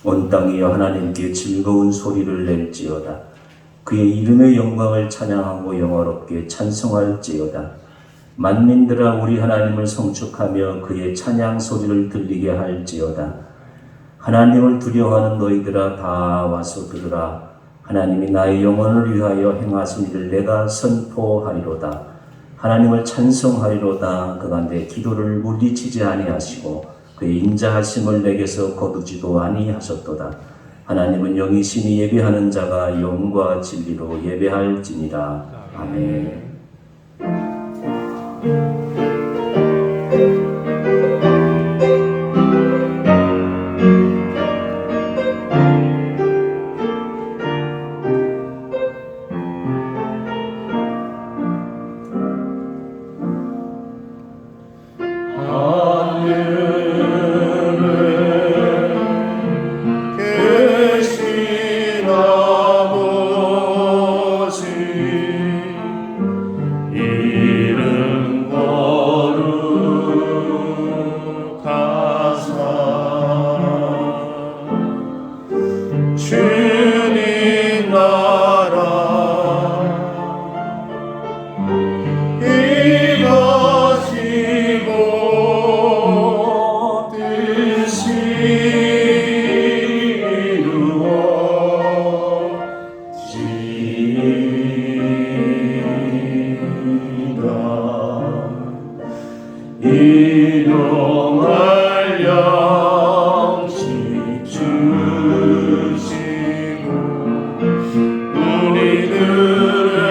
온 땅이여 하나님께 즐거운 소리를 낼지어다. 그의 이름의 영광을 찬양하고 영화롭게 찬송할지어다. 만민들아 우리 하나님을 송축하며 그의 찬양 소리를 들리게 할지어다. 하나님을 두려워하는 너희들아 다 와서 들으라. 하나님이 나의 영혼을 위하여 행하신 일을 내가 선포하리로다. 하나님을 찬송하리로다. 그가 내 기도를 물리치지 아니하시고 그의 인자하심을 내게서 거두지도 아니하셨도다. 하나님은 영이시니 예배하는 자가 영과 진리로 예배할지니라. 아멘. 일용할 양식 주시고 우리들의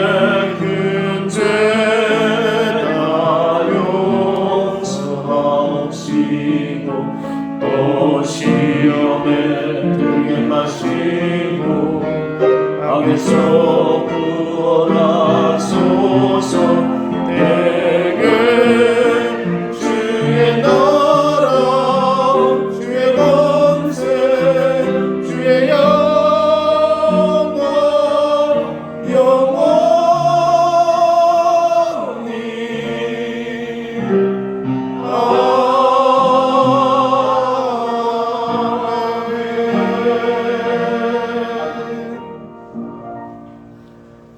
근죄다 용서하옵시고 또 시험에 들게 마시고 악에서 구원하소서.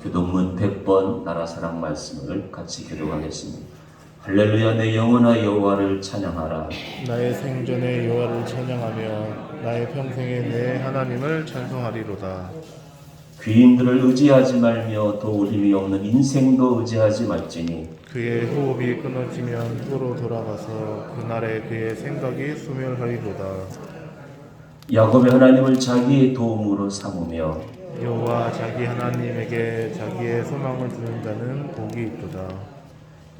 교동문 100번 나라사랑 말씀을 같이 교독하겠습니다. 할렐루야. 내 영혼아 여호와를 찬양하라. 나의 생전에 여호와를 찬양하며 나의 평생에 내 하나님을 찬송하리로다. 귀인들을 의지하지 말며 도울림이 없는 인생도 의지하지 말지니 그의 호흡이 끊어지면 후로 돌아가서 그날에 그의 생각이 소멸하리로다. 야곱의 하나님을 자기의 도움으로 삼으며 여호와 자기 하나님에게 자기의 소망을 두는 자는 복이 있도다.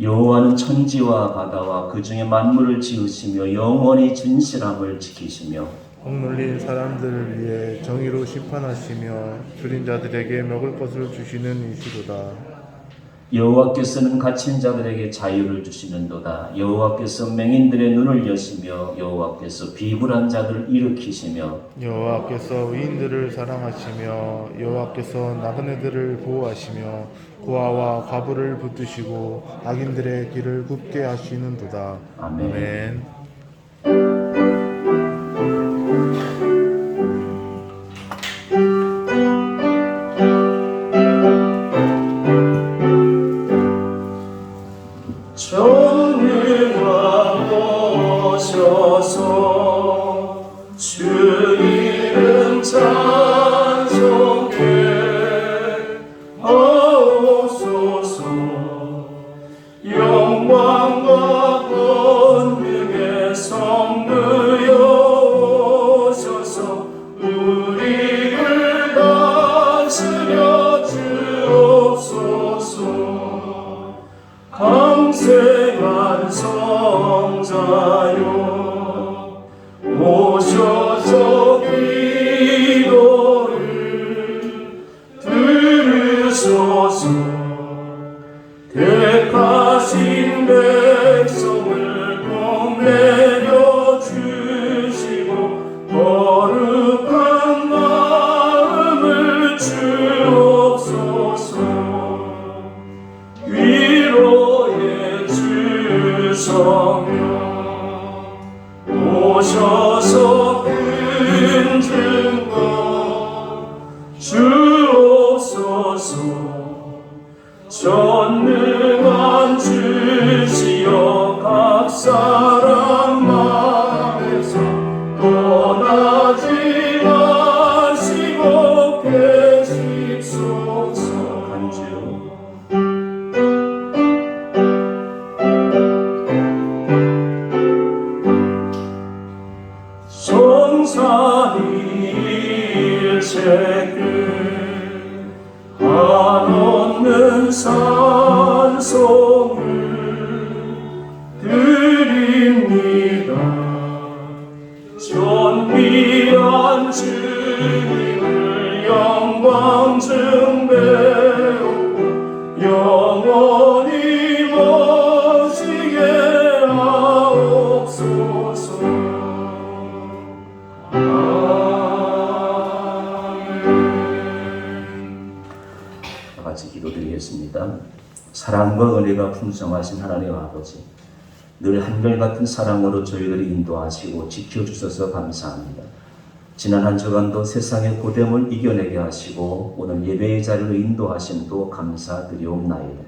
여호와는 천지와 바다와 그 중에 만물을 지으시며 영원히 진실함을 지키시며 억눌린 사람들을 위해 정의로 심판하시며 줄인 자들에게 먹을 것을 주시는 이시로다. 여호와께서는 갇힌 자들에게 자유를 주시는도다. 여호와께서 맹인들의 눈을 여시며 여호와께서 비굴한 자들을 일으키시며 여호와께서 의인들을 사랑하시며 여호와께서 나그네들을 보호하시며 고아와 과부를 붙드시고 악인들의 길을 굽게 하시는도다. 아멘. 아멘. 전능하셔서 주 이름 찬송해 하옵소서. 영광과 권능의 성부여 오셔서 우리를 다스려 주옵소서. 강생한 성자여 오셔서 기도를 들으소서. 택하신 백성을 공내려 주시고 거룩한 마음을 주옵소서. 위로의 주성여 오셔서 큰 주 성삼일체께 한없는 찬송을 드립니다. 존귀한 주님을 영광 증배하고 영원히 멋지게 하옵소서. 다 같이 기도드리겠습니다. 사랑과 은혜가 풍성하신 하나님 아버지, 늘 한결같은 사랑으로 저희들을 인도하시고 지켜주셔서 감사합니다. 지난 한 주간도 세상의 고됨을 이겨내게 하시고 오늘 예배의 자리로 인도하심도 감사드리옵나이다.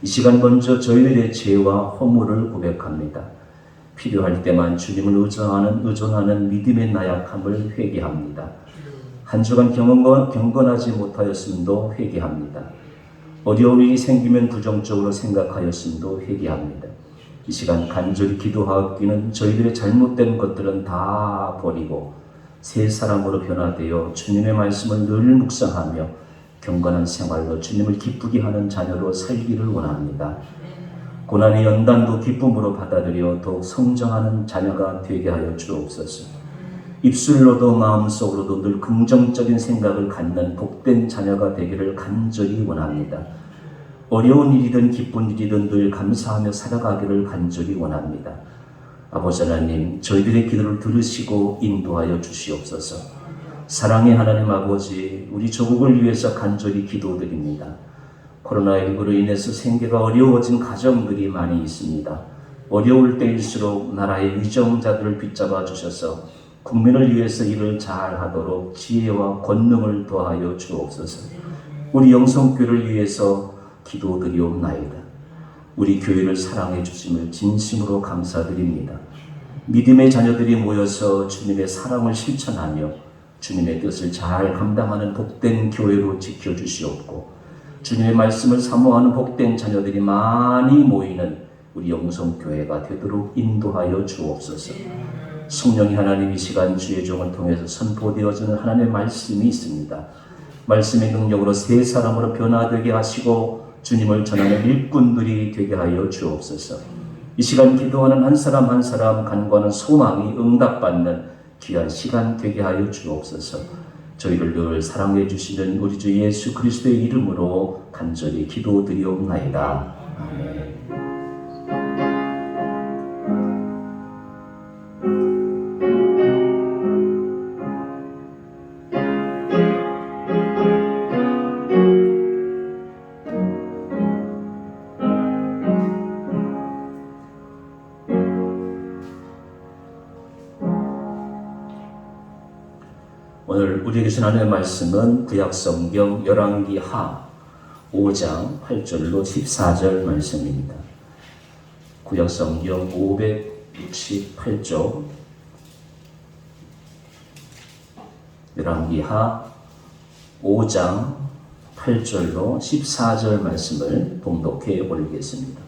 이 시간 먼저 저희들의 죄와 허물을 고백합니다. 필요할 때만 주님을 의존하는 믿음의 나약함을 회개합니다. 한 주간 경건하지 못하였음도 회개합니다. 어려운 일이 생기면 부정적으로 생각하였음도 회개합니다. 이 시간 간절히 기도하기는 저희들의 잘못된 것들은 다 버리고 새 사람으로 변화되어 주님의 말씀을 늘 묵상하며 경건한 생활로 주님을 기쁘게 하는 자녀로 살기를 원합니다. 고난의 연단도 기쁨으로 받아들여 더욱 성장하는 자녀가 되게 하여 주옵소서. 입술로도 마음속으로도 늘 긍정적인 생각을 갖는 복된 자녀가 되기를 간절히 원합니다. 어려운 일이든 기쁜 일이든 늘 감사하며 살아가기를 간절히 원합니다. 아버지 하나님, 저희들의 기도를 들으시고 인도하여 주시옵소서. 사랑의 하나님 아버지, 우리 조국을 위해서 간절히 기도드립니다. 코로나19로 인해서 생계가 어려워진 가정들이 많이 있습니다. 어려울 때일수록 나라의 위정자들을 붙잡아 주셔서 국민을 위해서 일을 잘하도록 지혜와 권능을 더하여 주옵소서. 우리 영성교회를 위해서 기도드리옵나이다. 우리 교회를 사랑해 주심을 진심으로 감사드립니다. 믿음의 자녀들이 모여서 주님의 사랑을 실천하며 주님의 뜻을 잘 감당하는 복된 교회로 지켜주시옵고, 주님의 말씀을 사모하는 복된 자녀들이 많이 모이는 우리 영성교회가 되도록 인도하여 주옵소서. 성령이 하나님, 이 시간 주의 종을 통해서 선포되어지는 하나님의 말씀이 있습니다. 말씀의 능력으로 새 사람으로 변화되게 하시고 주님을 전하는 일꾼들이 되게 하여 주옵소서. 이 시간 기도하는 한 사람 한 사람 간과하는 소망이 응답받는 귀한 시간 되게 하여 주옵소서. 저희를 늘 사랑해 주시는 우리 주 예수 그리스도의 이름으로 간절히 기도드리옵나이다. 아멘. 오늘 우리에게 주신 하나님의 말씀은 구약성경 열왕기하 5장 8절로 14절 말씀입니다. 구약성경 568쪽 열왕기하 5장 8절로 14절 말씀을 봉독해 올리겠습니다.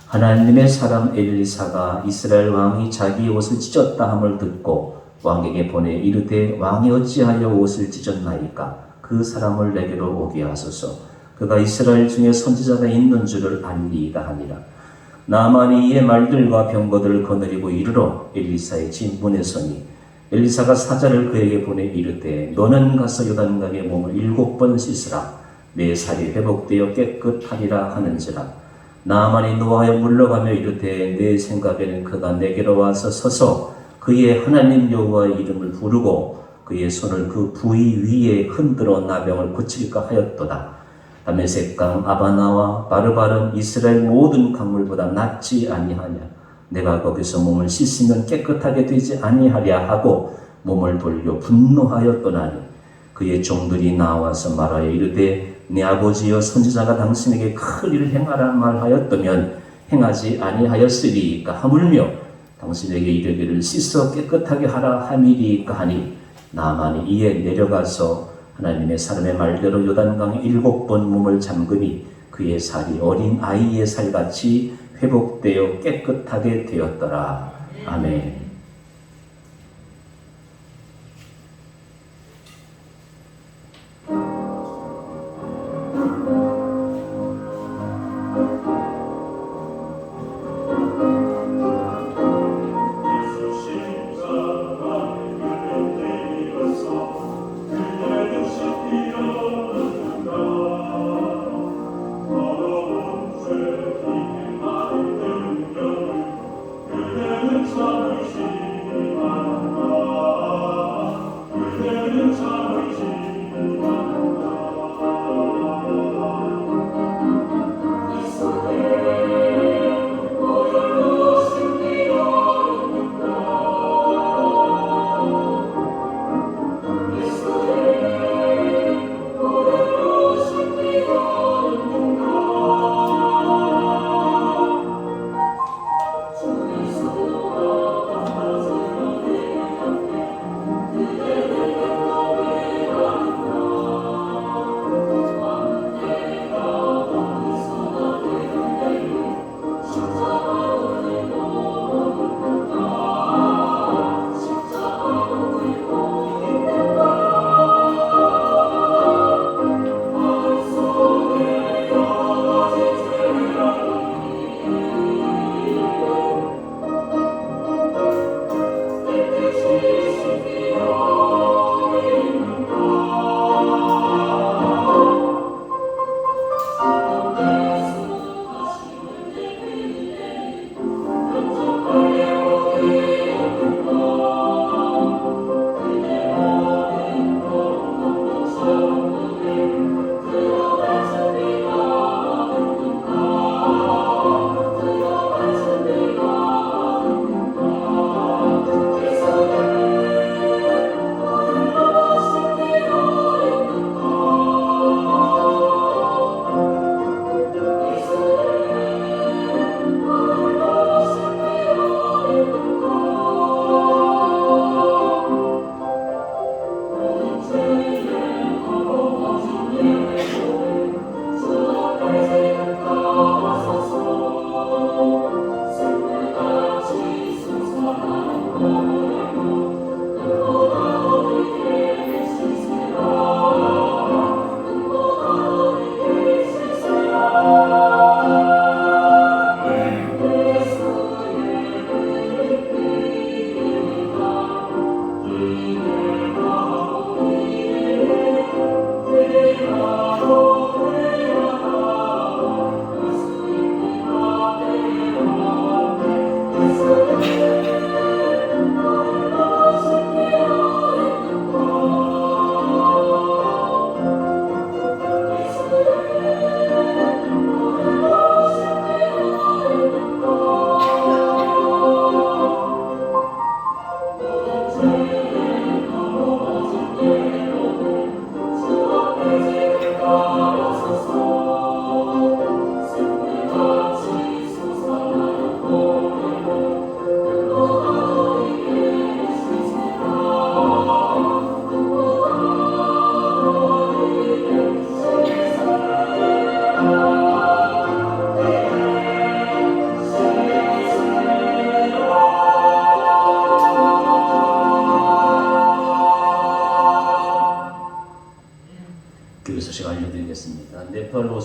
하나님의 사람 엘리사가 이스라엘 왕이 자기 옷을 찢었다 함을 듣고 왕에게 보내 이르되 왕이 어찌하여 옷을 찢었나이까? 그 사람을 내게로 오게 하소서. 그가 이스라엘 중에 선지자가 있는 줄을 알리이다 하니라. 나만이 이의 말들과 병거들을 거느리고 이르러 엘리사의 진문에 서니 엘리사가 사자를 그에게 보내 이르되 너는 가서 요단강에 몸을 7번 씻으라. 내 살이 회복되어 깨끗하리라 하는지라. 나만이 노하여 물러가며 이르되 내 생각에는 그가 내게로 와서 서서 그의 하나님 여호와의 이름을 부르고 그의 손을 그 부위 위에 흔들어 나병을 고칠까 하였도다. 다메섹강 아바나와 바르바른 이스라엘 모든 강물보다 낫지 아니하냐. 내가 거기서 몸을 씻으면 깨끗하게 되지 아니하랴 하고 몸을 돌려 분노하여 떠나니 그의 종들이 나와서 말하여 이르되 내 아버지여 선지자가 당신에게 큰 일을 행하라 말하였다면 행하지 아니하였으리이까 하물며 당신에게 이르기를 씻어 깨끗하게 하라 함이리이까 하니 나만이 이에 내려가서 하나님의 사람의 말대로 요단강에 7번 몸을 잠그니 그의 살이 어린 아이의 살같이 회복되어 깨끗하게 되었더라. 아멘.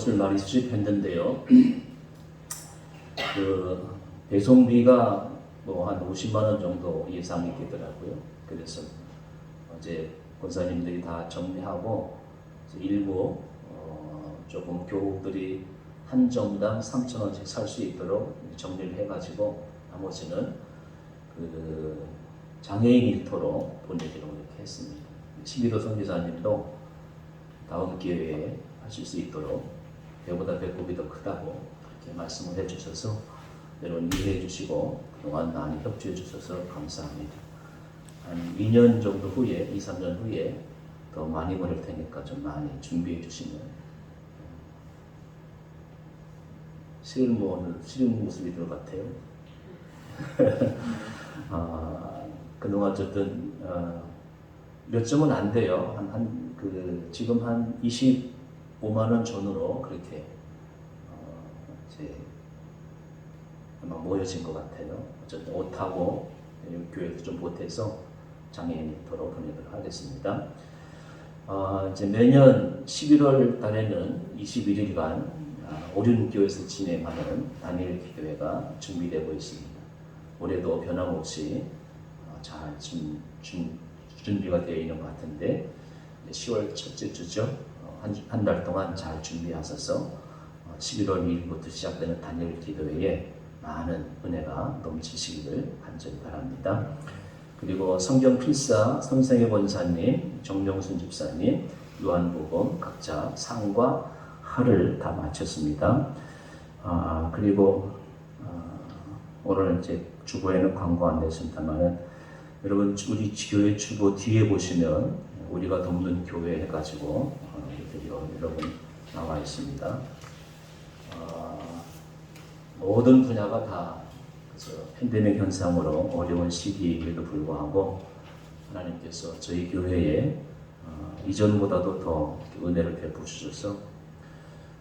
옷을 많이 수집했는데요. 그 배송비가 뭐 한 50만 원 정도 예상이 되더라고요. 그래서 이제 권사님들이 다 정리하고 일부 조금 교우들이 한 점당 3,000원씩 살 수 있도록 정리를 해가지고 나머지는 그 장애인 일터로 보내기로 이렇게 했습니다. 11호 선교사님도 다음 기회에 하실 수 있도록 배보다 배꼽이 더 크다고 그렇게 말씀을 해주셔서 여러분 이해해 주시고 그동안 많이 협조해 주셔서 감사합니다. 한 2년 정도 후에, 2, 3년 후에 더 많이 보낼 테니까 좀 많이 준비해 주시면 쉬운 모습이 들 같아요. 그동안 어쨌든 몇 점은 안 돼요. 지금 한 25만 원 전후로 그렇게 이제 막 모여진 것 같아요. 어쨌든 옷하고 교회에서 좀 보태서 장애인 일터로 보내도록 하겠습니다. 이제 매년 11월 달에는 21일간 오륜교에서 진행하는 다니엘 기도회가 준비되고 있습니다. 올해도 변함없이 잘 준비가 되어 있는 것 같은데 10월 첫째 주죠. 한 달 동안 잘 준비하셔서 11월 2일부터 시작되는 다니엘 기도회에 많은 은혜가 넘치시기를 간절히 바랍니다. 그리고 성경 필사 선생의 권사님, 정명순 집사님, 요한복음 각자 상과 하를 다 마쳤습니다. 그리고 오늘 이제 주보에는 광고 안 냈습니다만은 여러분 우리 교회 주보 뒤에 보시면 우리가 돕는 교회 해가지고 이렇게 여러분 나와 있습니다. 모든 분야가 다 팬데믹 현상으로 어려운 시기임에도 불구하고 하나님께서 저희 교회에 이전보다도 더 은혜를 베풀어 주셔서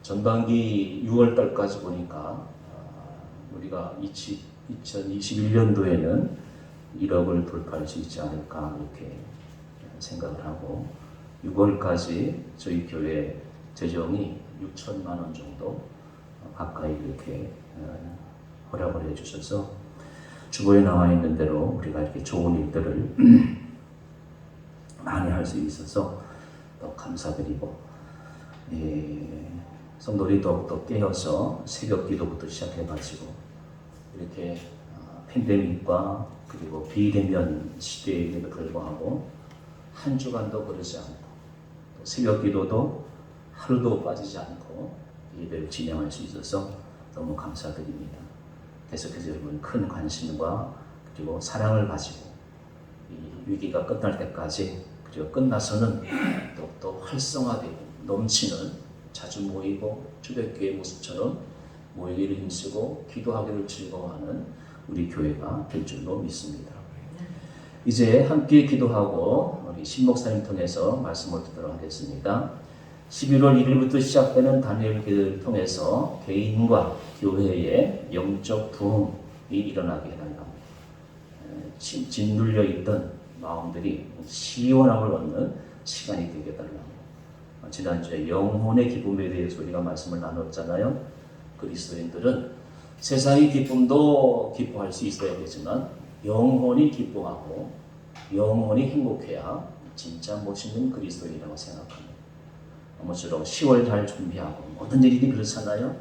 전반기 6월 달까지 보니까 우리가 2021년도에는 1억을 돌파할 수 있지 않을까 이렇게 생각을 하고 6월까지 저희 교회 재정이 6천만 원 정도 가까이 이렇게 허락을 해주셔서 주보에 나와 있는 대로 우리가 이렇게 좋은 일들을 많이 할 수 있어서 더 감사드리고 성도들이 더욱더 깨어서 새벽 기도부터 시작해가지고 이렇게 팬데믹과 그리고 비대면 시대에도 불구하고 한 주간도 그러지 않고 또 새벽 기도도 하루도 빠지지 않고 예배를 진행할 수 있어서 너무 감사드립니다. 계속해서 여러분 큰 관심과 그리고 사랑을 가지고 이 위기가 끝날 때까지 그리고 끝나서는 또 활성화되고 넘치는 자주 모이고 초대교회 모습처럼 모이기를 힘쓰고 기도하기를 즐거워하는 우리 교회가 될 줄로 믿습니다. 이제 함께 기도하고 우리 신 목사님 통해서 말씀을 듣도록 하겠습니다. 11월 1일부터 시작되는 다니엘 기도를 통해서 개인과 교회의 영적 부흥이 일어나게 해달라고 짓눌려 있던 마음들이 시원함을 얻는 시간이 되게 해달라고 지난주에 영혼의 기쁨에 대해서 우리가 말씀을 나눴잖아요. 그리스도인들은 세상의 기쁨도 기뻐할 수 있어야 되지만 영혼이 기뻐하고 영혼이 행복해야 진짜 멋있는 그리스도인이라고 생각합니다. 아무쪼록 10월 잘 준비하고 모든 일이 그렇잖아요.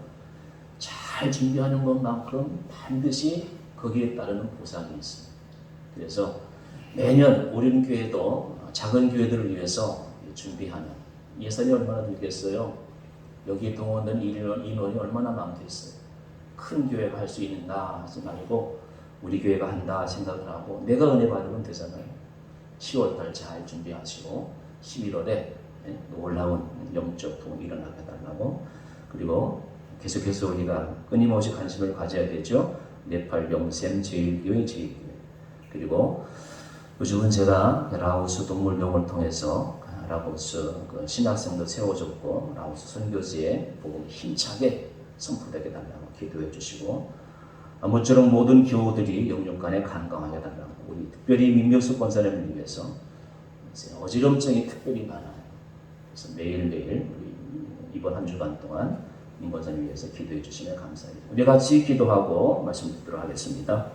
잘 준비하는 것만큼 반드시 거기에 따르는 보상이 있습니다. 그래서 매년 오륜교회도 작은 교회들을 위해서 준비하는 예산이 얼마나 들겠어요? 여기 동원된 인원이 얼마나 많겠어요? 큰 교회가 할 수 있는다 하지 말고 우리 교회가 한다 생각을 하고 내가 은혜 받으면 되잖아요. 10월달 잘 준비하시고 11월에 놀라운 영적 부흥이 일어나게 해달라고 그리고 계속해서 우리가 끊임없이 관심을 가져야 되죠. 네팔 영샘 제1교회 그리고 요즘은 제가 라오스 동물병을 통해서 라오스 신학생도 세워줬고 라오스 선교지에 복음이 힘차게 선포되게 달라고 기도해 주시고 아무쪼록 모든 교우들이 영육간에 건강하게 달라고 우리 특별히 민명숙 권사님을 위해서 어지럼증이 특별히 많아요. 그래서 매일매일 우리 이번 한 주간 동안 민권사님 위해서 기도해 주시면 감사합니다. 우리 같이 기도하고 말씀 듣도록 하겠습니다.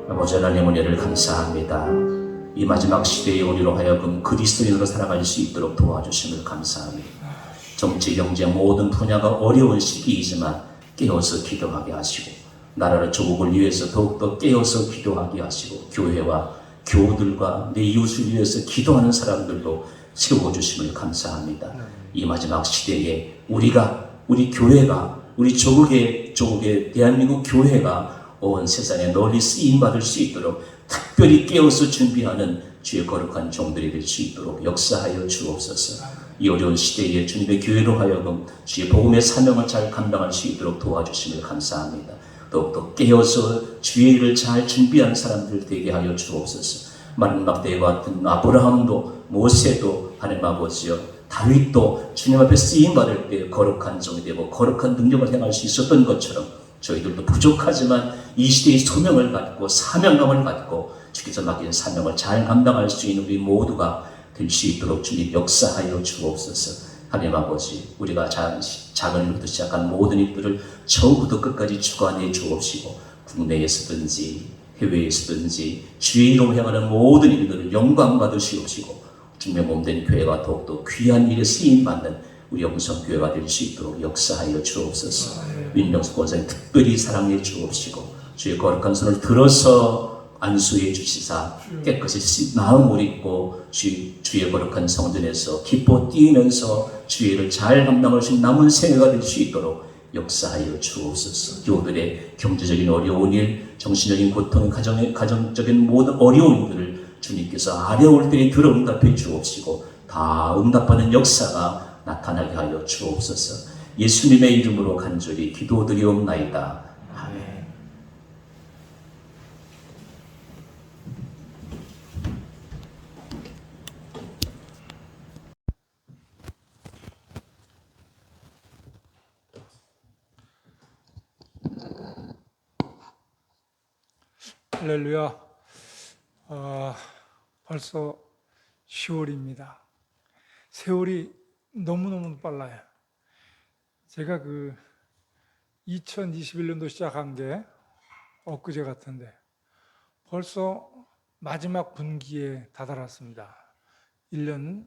아버지 하나님 은혜를 감사합니다. 이 마지막 시대에 우리로 하여금 그리스도인으로 살아갈 수 있도록 도와주심을 감사합니다. 정치, 경제 모든 분야가 어려운 시기이지만 깨어서 기도하게 하시고 나라를 조국을 위해서 더욱더 깨어서 기도하게 하시고 교회와 교우들과 내 이웃을 위해서 기도하는 사람들도 세워주심을 감사합니다. 이 마지막 시대에 우리 교회가 우리 조국의 대한민국 교회가 온 세상에 널리 쓰임받을 수 있도록 특별히 깨어서 준비하는 주의 거룩한 종들이 될 수 있도록 역사하여 주옵소서. 이 어려운 시대에 주님의 교회로 하여금 주의 복음의 사명을 잘 감당할 수 있도록 도와주심을 감사합니다. 더욱더 깨어서 주의 일을 잘 준비하는 사람들 되게 하여 주옵소서. 마지막 때와 같은 아브라함도 모세도 하나님 아버지여 다윗도 주님 앞에 쓰임받을 때 거룩한 종이 되고 거룩한 능력을 행할 수 있었던 것처럼 저희들도 부족하지만 이 시대의 소명을 갖고 사명감을 갖고 주께서 맡긴 사명을 잘 감당할 수 있는 우리 모두가 될 수 있도록 주님 역사하여 주옵소서. 하나님 아버지, 우리가 작은 일부터 시작한 모든 일들을 처음부터 끝까지 주관해 주옵시고 국내에서든지 해외에서든지 주의 이름으로 행하는 모든 일들을 영광 받으시옵시고 주님의 몸된 교회가 더욱더 귀한 일에 쓰임받는 우리 영성교회가 될 수 있도록 역사하여 주옵소서. 민명수 권사님 특별히 사랑해 주옵시고 주의 거룩한 손을 들어서 안수해 주시사 깨끗이 마음을 입고 주의 거룩한 성전에서 기뻐 뛰면서 주의 일을 잘 감당할 수 있는 남은 생애가 될 수 있도록 역사하여 주옵소서. 교우들의 경제적인 어려운 일, 정신적인 고통, 가정적인 모든 어려운 일들을 주님께서 아뢰올 때에 들어 응답해 주옵시고 다 응답하는 역사가 나타나게 하여 주옵소서. 예수님의 이름으로 간절히 기도드리옵나이다. 아멘. 할렐루야. 벌써 10월입니다. 세월이 너무너무 빨라요. 제가 2021년도 시작한 게 엊그제 같은데 벌써 마지막 분기에 다다랐습니다. 1년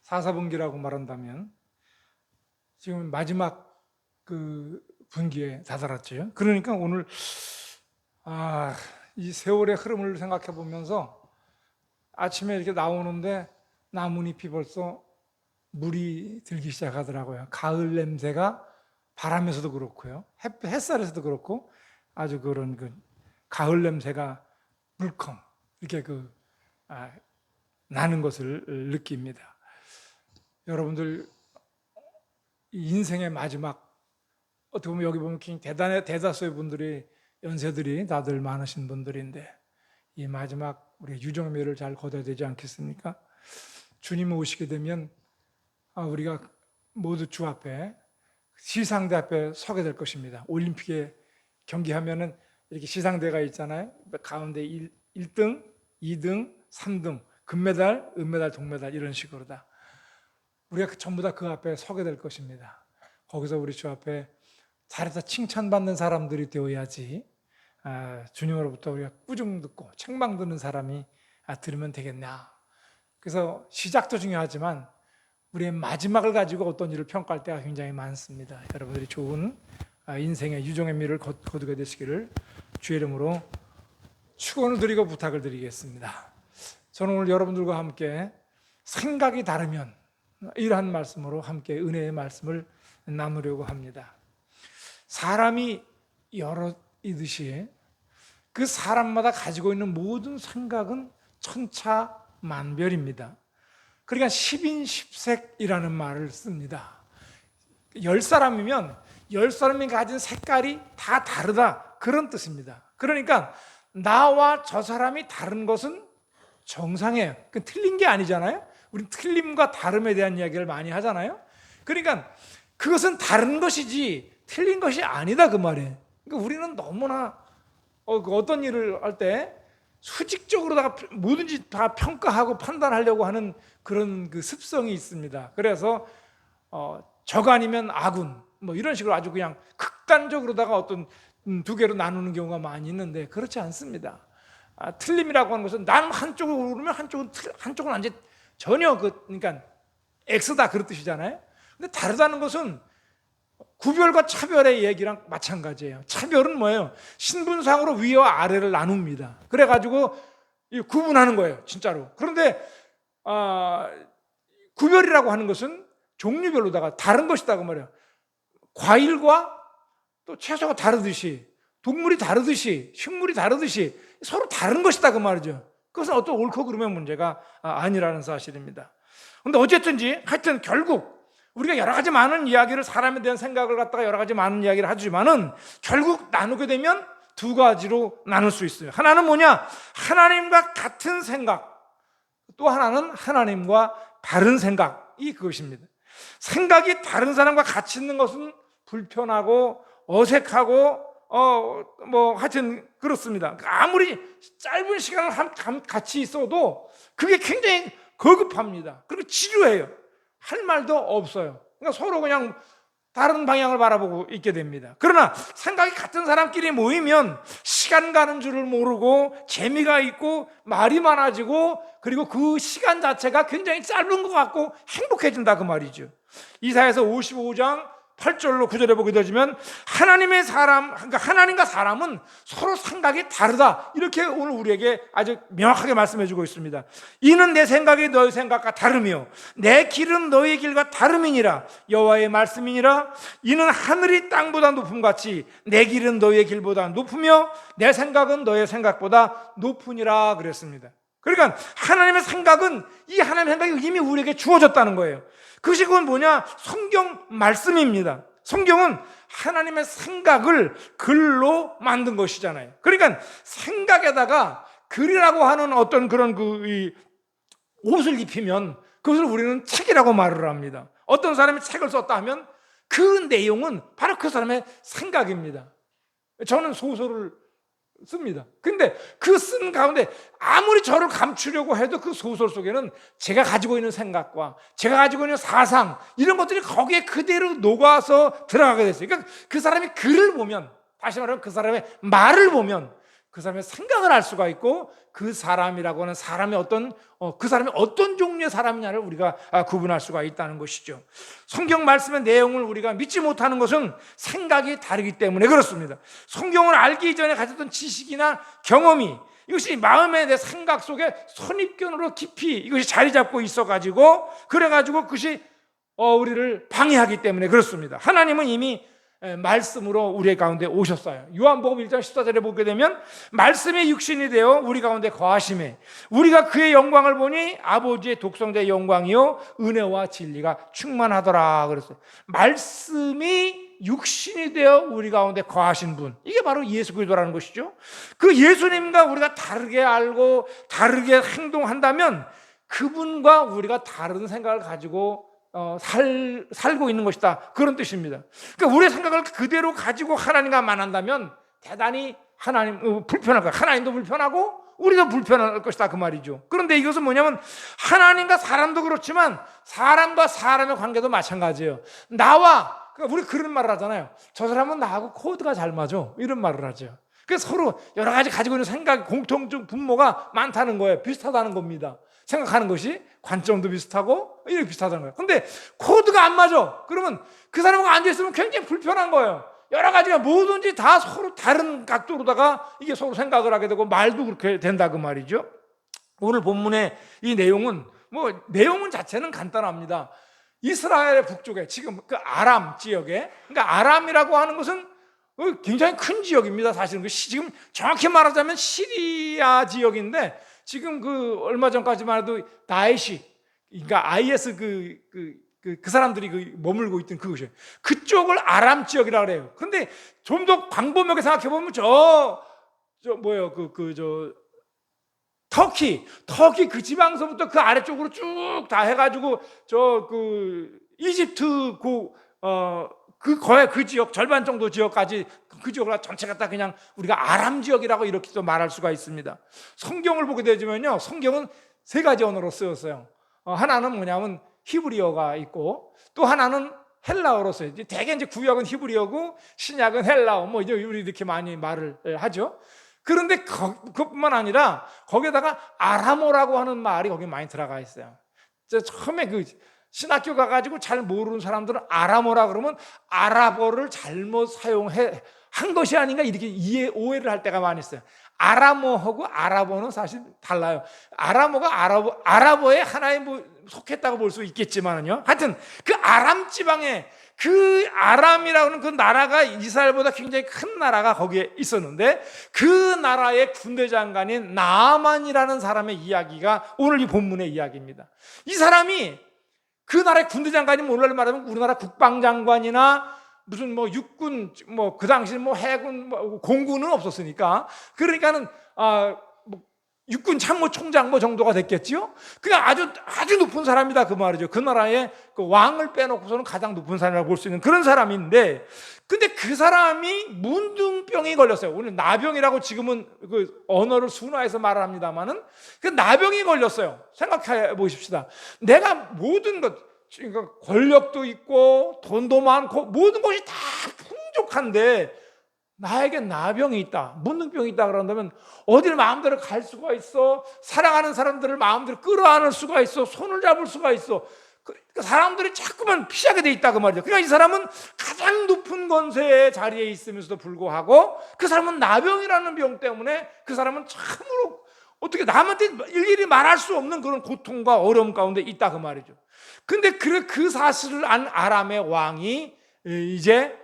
4분기라고 말한다면 지금 마지막 분기에 다다랐죠. 그러니까 오늘 이 세월의 흐름을 생각해 보면서 아침에 이렇게 나오는데 나뭇잎이 벌써 물이 들기 시작하더라고요. 가을 냄새가 바람에서도 그렇고요. 햇살에서도 그렇고 아주 그런 가을 냄새가 물컹 이렇게 나는 것을 느낍니다. 여러분들 인생의 마지막 어떻게 보면 여기 보면 대다수의 분들이 연세들이 다들 많으신 분들인데 이 마지막 우리 유정묘를 잘 거둬야 되지 않겠습니까? 주님 오시게 되면 우리가 모두 주 앞에 시상대 앞에 서게 될 것입니다. 올림픽에 경기하면은 이렇게 시상대가 있잖아요. 가운데 1등, 2등, 3등 금메달, 은메달, 동메달 이런 식으로다. 우리가 전부 다 그 앞에 서게 될 것입니다. 거기서 우리 주 앞에 잘해서 칭찬받는 사람들이 되어야지 주님으로부터 우리가 꾸중 듣고 책망 듣는 사람이 들으면 되겠냐. 그래서 시작도 중요하지만 우리의 마지막을 가지고 어떤 일을 평가할 때가 굉장히 많습니다. 여러분들이 좋은 인생의 유종의 미를 거두게 되시기를 주의 이름으로 축원을 드리고 부탁을 드리겠습니다. 저는 오늘 여러분들과 함께 생각이 다르면 이러한 말씀으로 함께 은혜의 말씀을 나누려고 합니다. 사람이 여럿이듯이 그 사람마다 가지고 있는 모든 생각은 천차만별입니다. 그러니까 10인 10색이라는 말을 씁니다. 10사람이면 10사람이 가진 색깔이 다 다르다 그런 뜻입니다. 그러니까 나와 저 사람이 다른 것은 정상이에요. 그 틀린 게 아니잖아요. 우리 틀림과 다름에 대한 이야기를 많이 하잖아요. 그러니까 그것은 다른 것이지 틀린 것이 아니다 그 말이에요. 그러니까 우리는 너무나 어떤 일을 할 때 수직적으로다가 뭐든지 다 평가하고 판단하려고 하는 그런 그 습성이 있습니다. 그래서 적 아니면 아군 뭐 이런 식으로 아주 그냥 극단적으로다가 어떤 두 개로 나누는 경우가 많이 있는데 그렇지 않습니다. 틀림이라고 하는 것은 나는 한쪽으로 오르면 한쪽은 완전 전혀 그러니까 X다 그런 뜻이잖아요. 근데 다르다는 것은 구별과 차별의 얘기랑 마찬가지예요. 차별은 뭐예요? 신분상으로 위와 아래를 나눕니다. 그래가지고 구분하는 거예요, 진짜로. 그런데 구별이라고 하는 것은 종류별로다가 다른 것이다 그 말이에요. 과일과 또 채소가 다르듯이, 동물이 다르듯이, 식물이 다르듯이 서로 다른 것이다 그 말이죠. 그것은 어떤 옳고 그름의 문제가 아니라는 사실입니다. 그런데 어쨌든지 하여튼 결국 우리가 여러 가지 많은 이야기를 사람에 대한 생각을 갖다가 여러 가지 많은 이야기를 하지만은 결국 나누게 되면 두 가지로 나눌 수 있어요. 하나는 뭐냐? 하나님과 같은 생각. 또 하나는 하나님과 다른 생각이 그것입니다. 생각이 다른 사람과 같이 있는 것은 불편하고 어색하고 뭐 하여튼 그렇습니다. 아무리 짧은 시간을 같이 있어도 그게 굉장히 거급합니다. 그리고 지루해요. 할 말도 없어요. 그러니까 서로 그냥 다른 방향을 바라보고 있게 됩니다. 그러나 생각이 같은 사람끼리 모이면 시간 가는 줄을 모르고 재미가 있고 말이 많아지고 그리고 그 시간 자체가 굉장히 짧은 것 같고 행복해진다 그 말이죠. 이사야서 55장 8절로 9절에 보게 되지만 하나님의 사람, 그러니까 하나님과 사람은 서로 생각이 다르다. 이렇게 오늘 우리에게 아주 명확하게 말씀해 주고 있습니다. 이는 내 생각이 너희 생각과 다르며 내 길은 너희 길과 다름이니라. 여호와의 말씀이니라. 이는 하늘이 땅보다 높음같이 내 길은 너희의 길보다 높으며 내 생각은 너희의 생각보다 높으니라 그랬습니다. 그러니까 하나님의 생각은 이 하나님의 생각이 이미 우리에게 주어졌다는 거예요. 그것이 그건 뭐냐? 성경 말씀입니다. 성경은 하나님의 생각을 글로 만든 것이잖아요. 그러니까 생각에다가 글이라고 하는 어떤 그런 옷을 입히면 그것을 우리는 책이라고 말을 합니다. 어떤 사람이 책을 썼다 하면 그 내용은 바로 그 사람의 생각입니다. 저는 소설을 씁니다. 근데 그 쓴 가운데 아무리 저를 감추려고 해도 그 소설 속에는 제가 가지고 있는 생각과 제가 가지고 있는 사상 이런 것들이 거기에 그대로 녹아서 들어가게 됐어요. 그러니까 그 사람이 글을 보면, 다시 말하면 그 사람의 말을 보면 그 사람의 생각을 알 수가 있고 그 사람이라고 하는 사람의 그 사람이 어떤 종류의 사람이냐를 우리가 구분할 수가 있다는 것이죠. 성경 말씀의 내용을 우리가 믿지 못하는 것은 생각이 다르기 때문에 그렇습니다. 성경을 알기 이전에 가졌던 지식이나 경험이 이것이 마음의 내 생각 속에 선입견으로 깊이 이것이 자리 잡고 있어가지고 그래가지고 그것이 우리를 방해하기 때문에 그렇습니다. 하나님은 이미 말씀으로 우리 가운데 오셨어요. 요한복음 1장 14절에 보게 되면 말씀이 육신이 되어 우리 가운데 거하심에 우리가 그의 영광을 보니 아버지의 독생자의 영광이요 은혜와 진리가 충만하더라 그랬어요. 말씀이 육신이 되어 우리 가운데 거하신 분, 이게 바로 예수 그리스도라는 것이죠. 그 예수님과 우리가 다르게 알고 다르게 행동한다면 그분과 우리가 다른 생각을 가지고 살고 있는 것이다, 그런 뜻입니다. 그러니까 우리의 생각을 그대로 가지고 하나님과 만난다면 대단히 불편할 거예요. 하나님도 불편하고 우리도 불편할 것이다 그 말이죠. 그런데 이것은 뭐냐면 하나님과 사람도 그렇지만 사람과 사람의 관계도 마찬가지예요. 나와, 그러니까 우리 그런 말을 하잖아요. 저 사람은 나하고 코드가 잘 맞아, 이런 말을 하죠. 그래서 서로 여러 가지 가지고 있는 생각, 공통적 분모가 많다는 거예요. 비슷하다는 겁니다. 생각하는 것이 관점도 비슷하고 이렇게 비슷하다는 거예요. 근데 코드가 안 맞아. 그러면 그 사람하고 앉아있으면 굉장히 불편한 거예요. 여러 가지가 뭐든지 다 서로 다른 각도로다가 이게 서로 생각을 하게 되고 말도 그렇게 된다 그 말이죠. 오늘 본문의 이 내용은 내용은 자체는 간단합니다. 이스라엘의 북쪽에 지금 그 아람 지역에, 그러니까 아람이라고 하는 것은 굉장히 큰 지역입니다. 사실은 지금 정확히 말하자면 시리아 지역인데, 지금 얼마 전까지만 해도 다에시, 그러니까 IS 그 사람들이 머물고 있던 그곳이에요. 그쪽을 아람 지역이라고 그래요. 근데 좀 더 광범위하게 생각해 보면 터키 그 지방서부터 그 아래쪽으로 쭉 다 해가지고 이집트 거의 그 지역 절반 정도 지역까지, 그 지역을 전체가 다 그냥 우리가 아람 지역이라고 이렇게 또 말할 수가 있습니다. 성경을 보게 되지만요, 성경은 세 가지 언어로 쓰였어요. 하나는 뭐냐면 히브리어가 있고, 또 하나는 헬라어로 써요. 대개 이제 구약은 히브리어고 신약은 헬라어, 이제 우리 이렇게 많이 말을 하죠. 그런데 그것뿐만 아니라 거기에다가 아람어라고 하는 말이 거기 많이 들어가 있어요. 처음에 신학교 가가지고 잘 모르는 사람들은 아람어라 그러면 아랍어를 잘못 한 것이 아닌가 이렇게 오해를 할 때가 많이 있어요. 아람어하고 아랍어는 사실 달라요. 아람어가 아랍어의 하나에 속했다고 볼 수 있겠지만은요. 하여튼 그 아람 지방에 그 아람이라고 하는 그 나라가 이스라엘보다 굉장히 큰 나라가 거기에 있었는데, 그 나라의 군대 장관인 나아만이라는 사람의 이야기가 오늘 이 본문의 이야기입니다. 이 사람이 그 나라의 군대 장관이 오늘날 말하면 우리나라 국방장관이나 무슨 육군 그 당시 해군 공군은 없었으니까, 그러니까는 육군 참모총장 정도가 됐겠지요. 그냥 아주 높은 사람이다 그 말이죠. 그 나라의 그 왕을 빼놓고서는 가장 높은 사람이라고 볼 수 있는 그런 사람인데, 근데 그 사람이 문둥병이 걸렸어요. 오늘 나병이라고 지금은 그 언어를 순화해서 말을 합니다만은 그 나병이 걸렸어요. 생각해 보십시다. 내가 모든 것, 그러니까 권력도 있고 돈도 많고 모든 것이 다 풍족한데 나에게 나병이 있다, 문둥병이 있다 그런다면 어딜 마음대로 갈 수가 있어? 사랑하는 사람들을 마음대로 끌어안을 수가 있어? 손을 잡을 수가 있어? 그러니까 사람들이 자꾸만 피하게 돼 있다 그 말이죠. 그러니까 이 사람은 가장 높은 권세의 자리에 있으면서도 불구하고 그 사람은 나병이라는 병 때문에 그 사람은 참으로 어떻게 남한테 일일이 말할 수 없는 그런 고통과 어려움 가운데 있다 그 말이죠. 근데 그 사실을 안 아람의 왕이 이제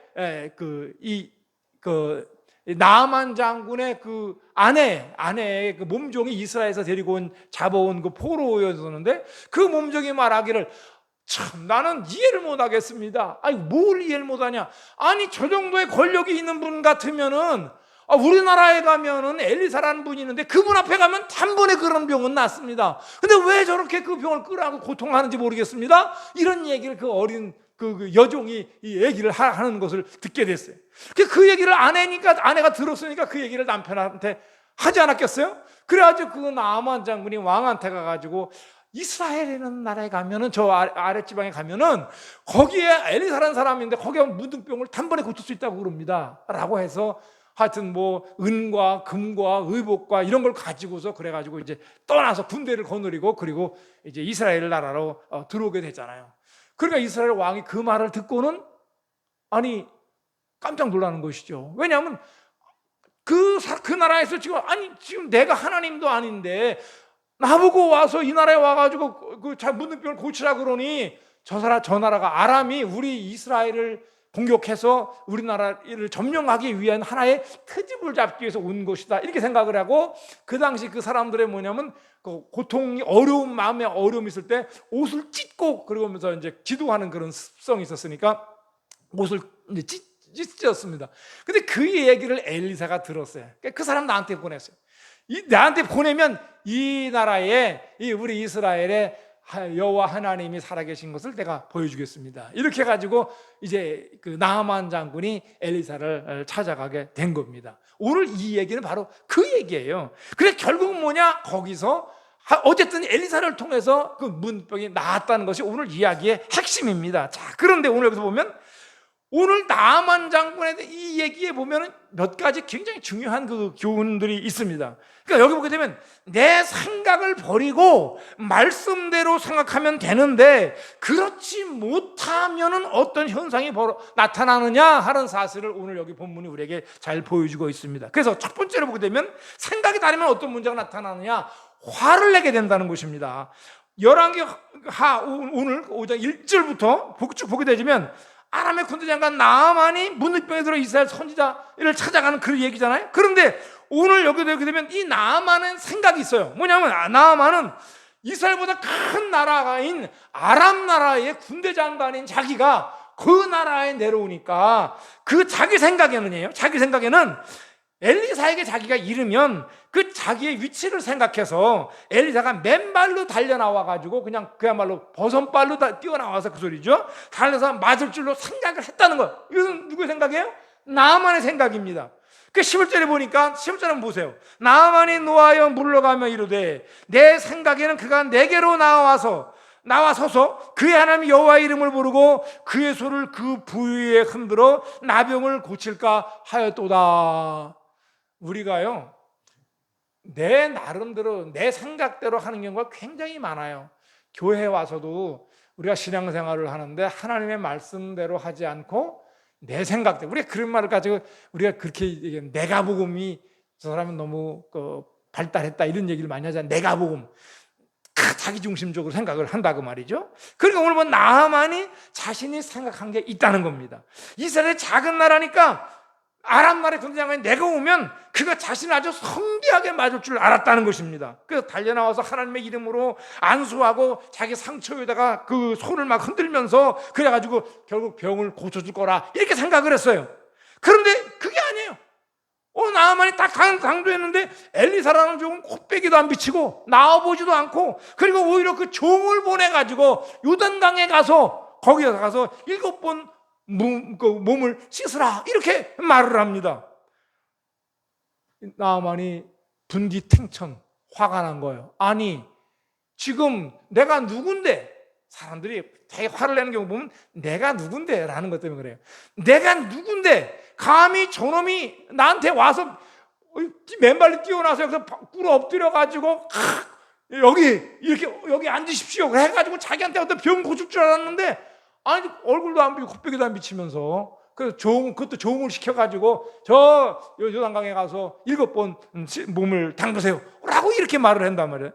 나아만 장군의 그 아내의 그 몸종이 이스라엘에서 잡아온 그 포로였었는데, 그 몸종이 말하기를 참 나는 이해를 못하겠습니다. 아니 뭘 이해를 못하냐? 아니 저 정도의 권력이 있는 분 같으면은 우리나라에 가면은 엘리사라는 분이 있는데 그분 앞에 가면 단번에 그런 병은 낫습니다. 근데 왜 저렇게 그 병을 끌어안고 고통하는지 모르겠습니다. 이런 얘기를 그 어린 그 여종이 이 얘기를 하는 것을 듣게 됐어요. 그 얘기를 아내가 들었으니까 그 얘기를 남편한테 하지 않았겠어요? 그래가지고 그 나아만 장군이 왕한테 가가지고 이스라엘이라는 나라에 가면은 저 아랫지방에 가면은 거기에 엘리사라는 사람인데 거기에 문둥병을 단번에 고칠 수 있다고 그럽니다. 라고 해서 하여튼 은과 금과 의복과 이런 걸 가지고서 그래가지고 이제 떠나서 군대를 거느리고 그리고 이제 이스라엘 나라로 들어오게 됐잖아요. 그러니까 이스라엘 왕이 그 말을 듣고는 깜짝 놀라는 것이죠. 왜냐하면 그 나라에서 지금 내가 하나님도 아닌데 나보고 와서 이 나라에 와가지고 그 문둥병을 고치라 그러니 저 나라가 아람이 우리 이스라엘을 공격해서 우리나라를 점령하기 위한 하나의 트집을 잡기 위해서 온 것이다 이렇게 생각을 하고, 그 당시 그 사람들의 그 고통이 마음에 어려움이 있을 때 옷을 찢고 그러면서 이제 기도하는 그런 습성이 있었으니까 옷을 이제 찢었습니다. 근데 그 얘기를 엘리사가 들었어요. 그 사람 나한테 보냈어요. 나한테 보내면 이 나라에 우리 이스라엘의 여호와 하나님이 살아계신 것을 내가 보여주겠습니다. 이렇게 해가지고 이제 그 나아만 장군이 엘리사를 찾아가게 된 겁니다. 오늘 이 얘기는 바로 그 얘기예요. 그래서 결국은 뭐냐? 거기서 어쨌든 엘리사를 통해서 그 문병이 나았다는 것이 오늘 이야기의 핵심입니다. 자, 그런데 오늘 여기서 보면 오늘 나아만 장군의 이 얘기에 보면 몇 가지 굉장히 중요한 그 교훈들이 있습니다. 그러니까 여기 보게 되면 내 생각을 버리고 말씀대로 생각하면 되는데 그렇지 못하면은 어떤 현상이 나타나느냐 하는 사실을 오늘 여기 본문이 우리에게 잘 보여주고 있습니다. 그래서 첫 번째로 보게 되면 생각이 다르면 어떤 문제가 나타나느냐? 화를 내게 된다는 것입니다. 열왕기하 오늘 5장 1절부터 쭉 보게 되면 아람의 군대 장관 나아만이 문득병에 들어 이스라엘 선지자를 찾아가는 그 얘기잖아요. 그런데 오늘 여기도 이렇게 되면 이 나아만은 생각이 있어요. 뭐냐면 나아만은 이스라엘보다 큰 나라인 아람 나라의 군대 장관인 자기가 그 나라에 내려오니까 그 자기 생각에는요. 자기 생각에는 엘리사에게 자기가 이르면 그 자기의 위치를 생각해서 엘리사가 맨발로 달려나와가지고 그냥 그야말로 버선발로 뛰어나와서 그 소리죠. 달려서 맞을 줄로 생각을 했다는 거예요. 이것은 누구의 생각이에요? 나아만의 생각입니다. 그 11절에 보니까 11절에 한번 보세요. 나아만이 노하여 물러가며 이르되 내 생각에는 그가 내게로 나와서서 그의 하나님 여호와의 이름을 부르고 그의 손을 그 부위에 흔들어 나병을 고칠까 하였도다. 우리가요, 내 나름대로 내 생각대로 하는 경우가 굉장히 많아요. 교회에 와서도 우리가 신앙생활을 하는데 하나님의 말씀대로 하지 않고 내 생각대로, 우리가 그런 말을 가지고 우리가 그렇게 얘기하면 내가 복음이 저 사람은 너무 발달했다 이런 얘기를 많이 하잖아요. 내가 복음, 자기 중심적으로 생각을 한다고 말이죠. 그러니까 오늘 보면 나아만이 자신이 생각한 게 있다는 겁니다. 이스라엘 작은 나라니까 아람 나라의 군대장관이 내가 오면 그가 자신을 아주 성대하게 맞을 줄 알았다는 것입니다. 그래서 달려나와서 하나님의 이름으로 안수하고 자기 상처에다가 그 손을 막 흔들면서 그래가지고 결국 병을 고쳐줄 거라 이렇게 생각을 했어요. 그런데 그게 아니에요. 나아만이 딱 강조했는데 엘리사라는 종은 코빼기도 안 비치고 나와보지도 않고, 그리고 오히려 그 종을 보내가지고 요단강에 가서 거기에 가서 7번 몸을 씻으라 이렇게 말을 합니다. 나아만이 분기탱천 화가 난 거예요. 아니 지금 내가 누군데, 사람들이 되게 화를 내는 경우 보면 내가 누군데 라는 것 때문에 그래요. 내가 누군데 감히 저놈이 나한테 와서 맨발로 뛰어나서 여기서 꿇어 엎드려 가지고 여기 앉으십시오 해가지고 자기한테 어떤 병 고칠 줄 알았는데, 아니 얼굴도 안 비고 코빼기도 안 비치면서 그것도 종을 시켜가지고 저 요단강에 가서 7번 몸을 담그세요 라고 이렇게 말을 한단 말이에요.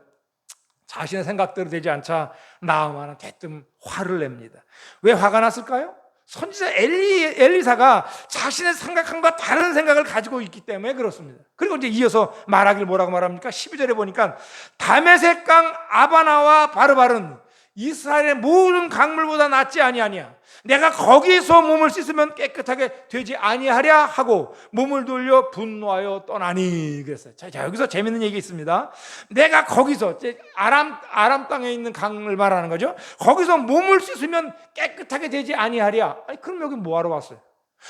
자신의 생각대로 되지 않자 나아만은 대뜸 화를 냅니다. 왜 화가 났을까요? 선지자 엘리사가 자신의 생각함과 다른 생각을 가지고 있기 때문에 그렇습니다. 그리고 이제 이어서 말하길 뭐라고 말합니까? 12절에 보니까 다메섹 강 아바나와 바르바른 이스라엘의 모든 강물보다 낫지 아니하냐. 내가 거기서 몸을 씻으면 깨끗하게 되지 아니하랴 하고 몸을 돌려 분노하여 떠나니 그랬어요. 자, 여기서 재밌는 얘기 있습니다. 내가 거기서 아람 땅에 있는 강을 말하는 거죠. 거기서 몸을 씻으면 깨끗하게 되지 아니하랴. 아니 그럼 여기 뭐하러 왔어요?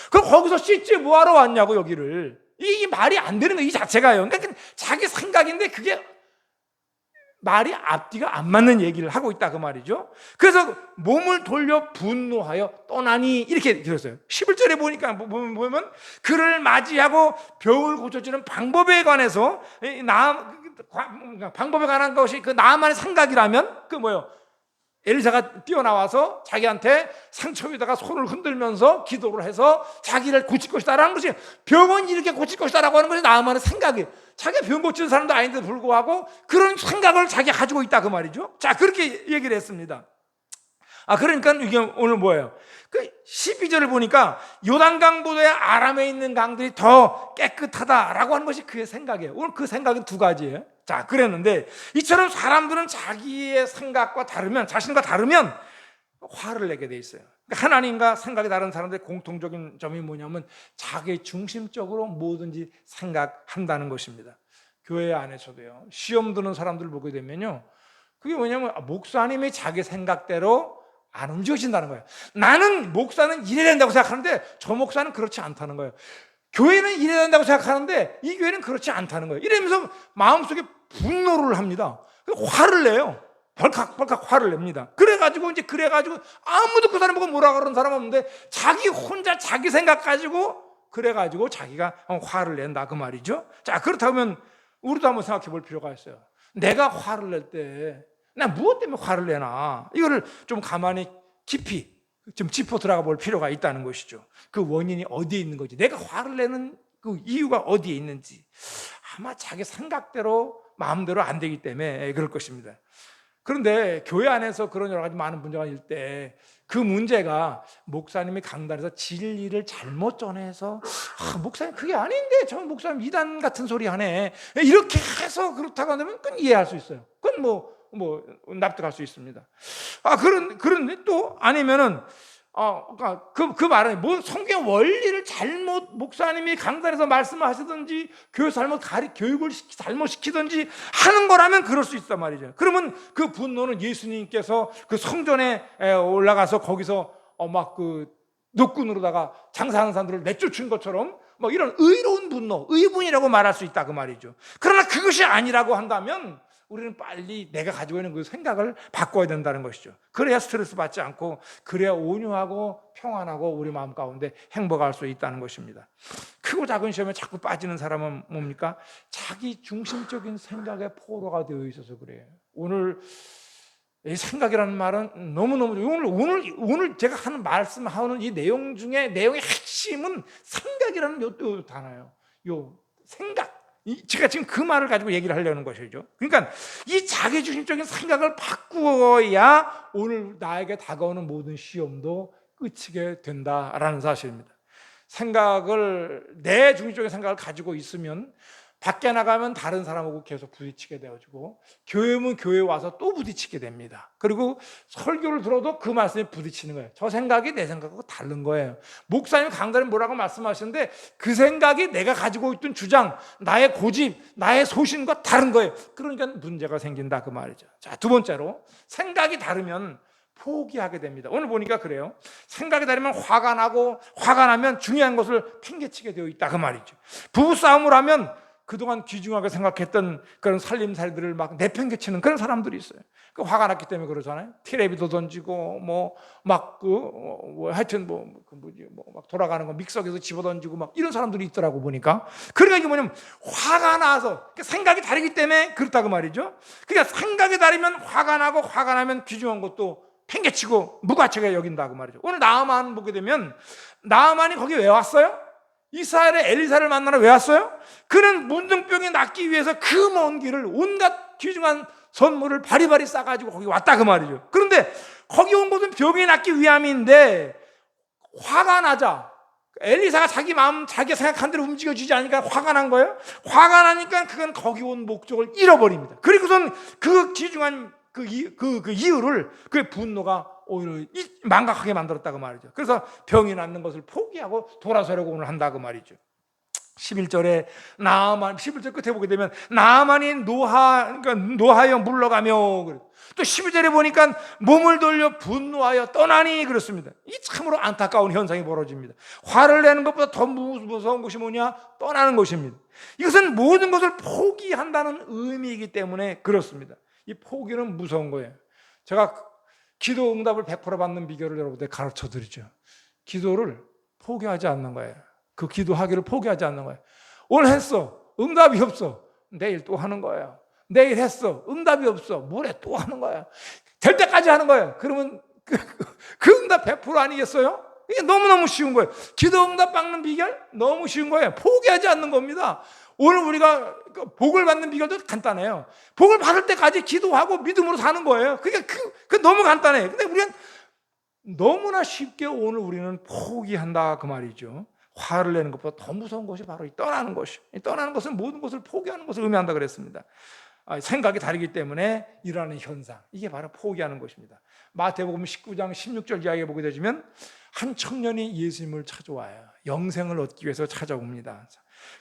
그럼 거기서 씻지 뭐하러 왔냐고 여기를. 이게 말이 안 되는 거예요. 이 자체가요. 그러니까 자기 생각인데 그게 말이 앞뒤가 안 맞는 얘기를 하고 있다 그 말이죠. 그래서 몸을 돌려 분노하여 떠나니 이렇게 들었어요. 11절에 보니까 보면 그를 맞이하고 병을 고쳐주는 방법에 관해서 방법에 관한 것이 그 나아만의 생각이라면 그 뭐예요? 엘리사가 뛰어나와서 자기한테 상처 위에다가 손을 흔들면서 기도를 해서 자기를 고칠 것이다라는 것이, 병은 이렇게 고칠 것이다라고 하는 것이 나아만의 생각이에요. 자기가 병 고치는 사람도 아닌데 불구하고 그런 생각을 자기가 가지고 있다 그 말이죠. 자, 그렇게 얘기를 했습니다. 그러니까 이게 오늘 뭐예요? 그 12절을 보니까 요단강보다 아람에 있는 강들이 더 깨끗하다라고 하는 것이 그의 생각이에요. 오늘 그 생각은 두 가지예요. 자, 그랬는데 이처럼 사람들은 자기의 생각과 다르면, 자신과 다르면 화를 내게 돼 있어요. 그러니까 하나님과 생각이 다른 사람들의 공통적인 점이 뭐냐면 자기 중심적으로 뭐든지 생각한다는 것입니다. 교회 안에서도요, 시험 드는 사람들 보게 되면요, 그게 뭐냐면 목사님이 자기 생각대로 안 움직여진다는 거예요. 나는 목사는 이래야 된다고 생각하는데 저 목사는 그렇지 않다는 거예요. 교회는 이래야 된다고 생각하는데 이 교회는 그렇지 않다는 거예요. 이러면서 마음속에 분노를 합니다. 화를 내요. 벌컥벌컥 화를 냅니다. 그래가지고 아무도 그 사람 보고 뭐라 그러는 사람 없는데 자기 혼자 자기 생각 가지고 그래가지고 자기가 화를 낸다 그 말이죠. 자, 그렇다면 우리도 한번 생각해 볼 필요가 있어요. 내가 화를 낼 때 나 무엇 때문에 화를 내나, 이거를 좀 가만히 깊이 좀 짚어 들어가 볼 필요가 있다는 것이죠. 그 원인이 어디에 있는 거지, 내가 화를 내는 그 이유가 어디에 있는지. 아마 자기 생각대로 마음대로 안 되기 때문에 그럴 것입니다. 그런데 교회 안에서 그런 여러 가지 많은 문제가 있을 때 그 문제가 목사님이 강단에서 진리를 잘못 전해서 목사님 그게 아닌데 저 목사님 이단 같은 소리 하네, 이렇게 해서 그렇다고 한다면 그건 이해할 수 있어요. 그건 뭐 납득할 수 있습니다. 그런데 또 아니면은 그러니까 그 말은 뭐 성경 원리를 잘못 목사님이 강단에서 말씀을 하시든지 교회에서 교육을 잘못 시키든지 하는 거라면 그럴 수 있단 말이죠. 그러면 그 분노는 예수님께서 그 성전에 올라가서 거기서 막 그 노끈으로다가 장사하는 사람들을 내쫓은 것처럼 뭐 이런 의로운 분노, 의분이라고 말할 수 있다 그 말이죠. 그러나 그것이 아니라고 한다면 우리는 빨리 내가 가지고 있는 그 생각을 바꿔야 된다는 것이죠. 그래야 스트레스 받지 않고, 그래야 온유하고 평안하고 우리 마음 가운데 행복할 수 있다는 것입니다. 크고 작은 시험에 자꾸 빠지는 사람은 뭡니까? 자기 중심적인 생각에 포로가 되어 있어서 그래요. 오늘 이 생각이라는 말은 너무너무 오늘 제가 하는 말씀하는 이 내용 중에 내용의 핵심은 생각이라는 요 단어예요. 요 생각. 제가 지금 그 말을 가지고 얘기를 하려는 것이죠. 그러니까 이 자기중심적인 생각을 바꾸어야 오늘 나에게 다가오는 모든 시험도 끝이게 된다라는 사실입니다. 내 중심적인 생각을 가지고 있으면 밖에 나가면 다른 사람하고 계속 부딪히게 되어지고, 교회면 교회에 와서 또 부딪히게 됩니다. 그리고 설교를 들어도 그 말씀에 부딪히는 거예요. 저 생각이 내 생각하고 다른 거예요. 목사님 강단에 뭐라고 말씀하시는데 그 생각이 내가 가지고 있던 주장, 나의 고집, 나의 소신과 다른 거예요. 그러니까 문제가 생긴다 그 말이죠. 자, 두 번째로, 생각이 다르면 포기하게 됩니다. 오늘 보니까 그래요. 생각이 다르면 화가 나면 중요한 것을 팽개치게 되어 있다 그 말이죠. 부부싸움을 하면 그동안 귀중하게 생각했던 그런 살림살이들을 막 내팽개치는 그런 사람들이 있어요. 그 화가 났기 때문에 그러잖아요. 티레비도 던지고 막 돌아가는 거 믹서기에서 집어 던지고 막 이런 사람들이 있더라고 보니까. 그러니까 이게 뭐냐면 화가 나서, 생각이 다르기 때문에 그렇다고 말이죠. 그러니까 생각이 다르면 화가 나면 귀중한 것도 팽개치고 무가치하게 여긴다고 말이죠. 오늘 나아만 보게 되면, 나아만이 거기 왜 왔어요? 이스라엘의 엘리사를 만나러 왜 왔어요? 그는 문둥병이 낫기 위해서 그 먼 길을 온갖 귀중한 선물을 바리바리 싸가지고 거기 왔다 그 말이죠. 그런데 거기 온 것은 병이 낫기 위함인데 화가 나자 엘리사가 자기 생각한 대로 움직여지지 않으니까 화가 난 거예요. 화가 나니까 그건 거기 온 목적을 잃어버립니다. 그리고선 그 귀중한 그 이유를, 그 분노가 오히려 망각하게 만들었다고 말이죠. 그래서 병이 낫는 것을 포기하고 돌아서려고 오늘 한다고 말이죠. 11절에 11절 끝에 보게 되면 나아만이 노하여 물러가며, 또 12절에 보니까 몸을 돌려 분노하여 떠나니 그렇습니다. 이 참으로 안타까운 현상이 벌어집니다. 화를 내는 것보다 더 무서운 것이 뭐냐? 떠나는 것입니다. 이것은 모든 것을 포기한다는 의미이기 때문에 그렇습니다. 이 포기는 무서운 거예요. 제가 기도 응답을 100% 받는 비결을 여러분들 가르쳐 드리죠. 기도를 포기하지 않는 거예요. 그 기도하기를 포기하지 않는 거예요. 오늘 했어, 응답이 없어, 내일 또 하는 거예요. 내일 했어, 응답이 없어, 모레 또 하는 거예요. 될 때까지 하는 거예요. 그러면 그 응답 100% 아니겠어요? 이게 너무너무 쉬운 거예요. 기도 응답 받는 비결 너무 쉬운 거예요. 포기하지 않는 겁니다. 오늘 우리가 복을 받는 비결도 간단해요. 복을 받을 때까지 기도하고 믿음으로 사는 거예요. 그러니까 그 너무 간단해요. 근데 우리는 너무나 쉽게 오늘 우리는 포기한다 그 말이죠. 화를 내는 것보다 더 무서운 것이 바로 이 떠나는 것이. 이 떠나는 것은 모든 것을 포기하는 것을 의미한다 그랬습니다. 생각이 다르기 때문에 일어나는 현상, 이게 바로 포기하는 것입니다. 마태복음 19장 16절 이하에 보게 되면 한 청년이 예수님을 찾아와요. 영생을 얻기 위해서 찾아옵니다.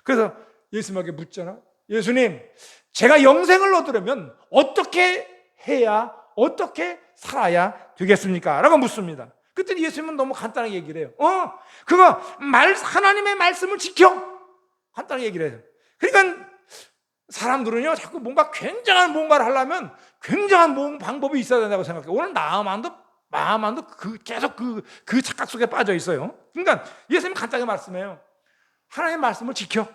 그래서 예수님에게 묻잖아. 예수님, 제가 영생을 얻으려면 어떻게 해야, 어떻게 살아야 되겠습니까? 라고 묻습니다. 그랬더니 예수님은 너무 간단하게 얘기를 해요. 하나님의 말씀을 지켜. 간단하게 얘기를 해요. 그러니까 사람들은요, 자꾸 뭔가 굉장한 뭔가를 하려면 굉장한 방법이 있어야 된다고 생각해요. 오늘 마음만도 계속 그 착각 속에 빠져 있어요. 그러니까 예수님이 간단하게 말씀해요. 하나님의 말씀을 지켜라.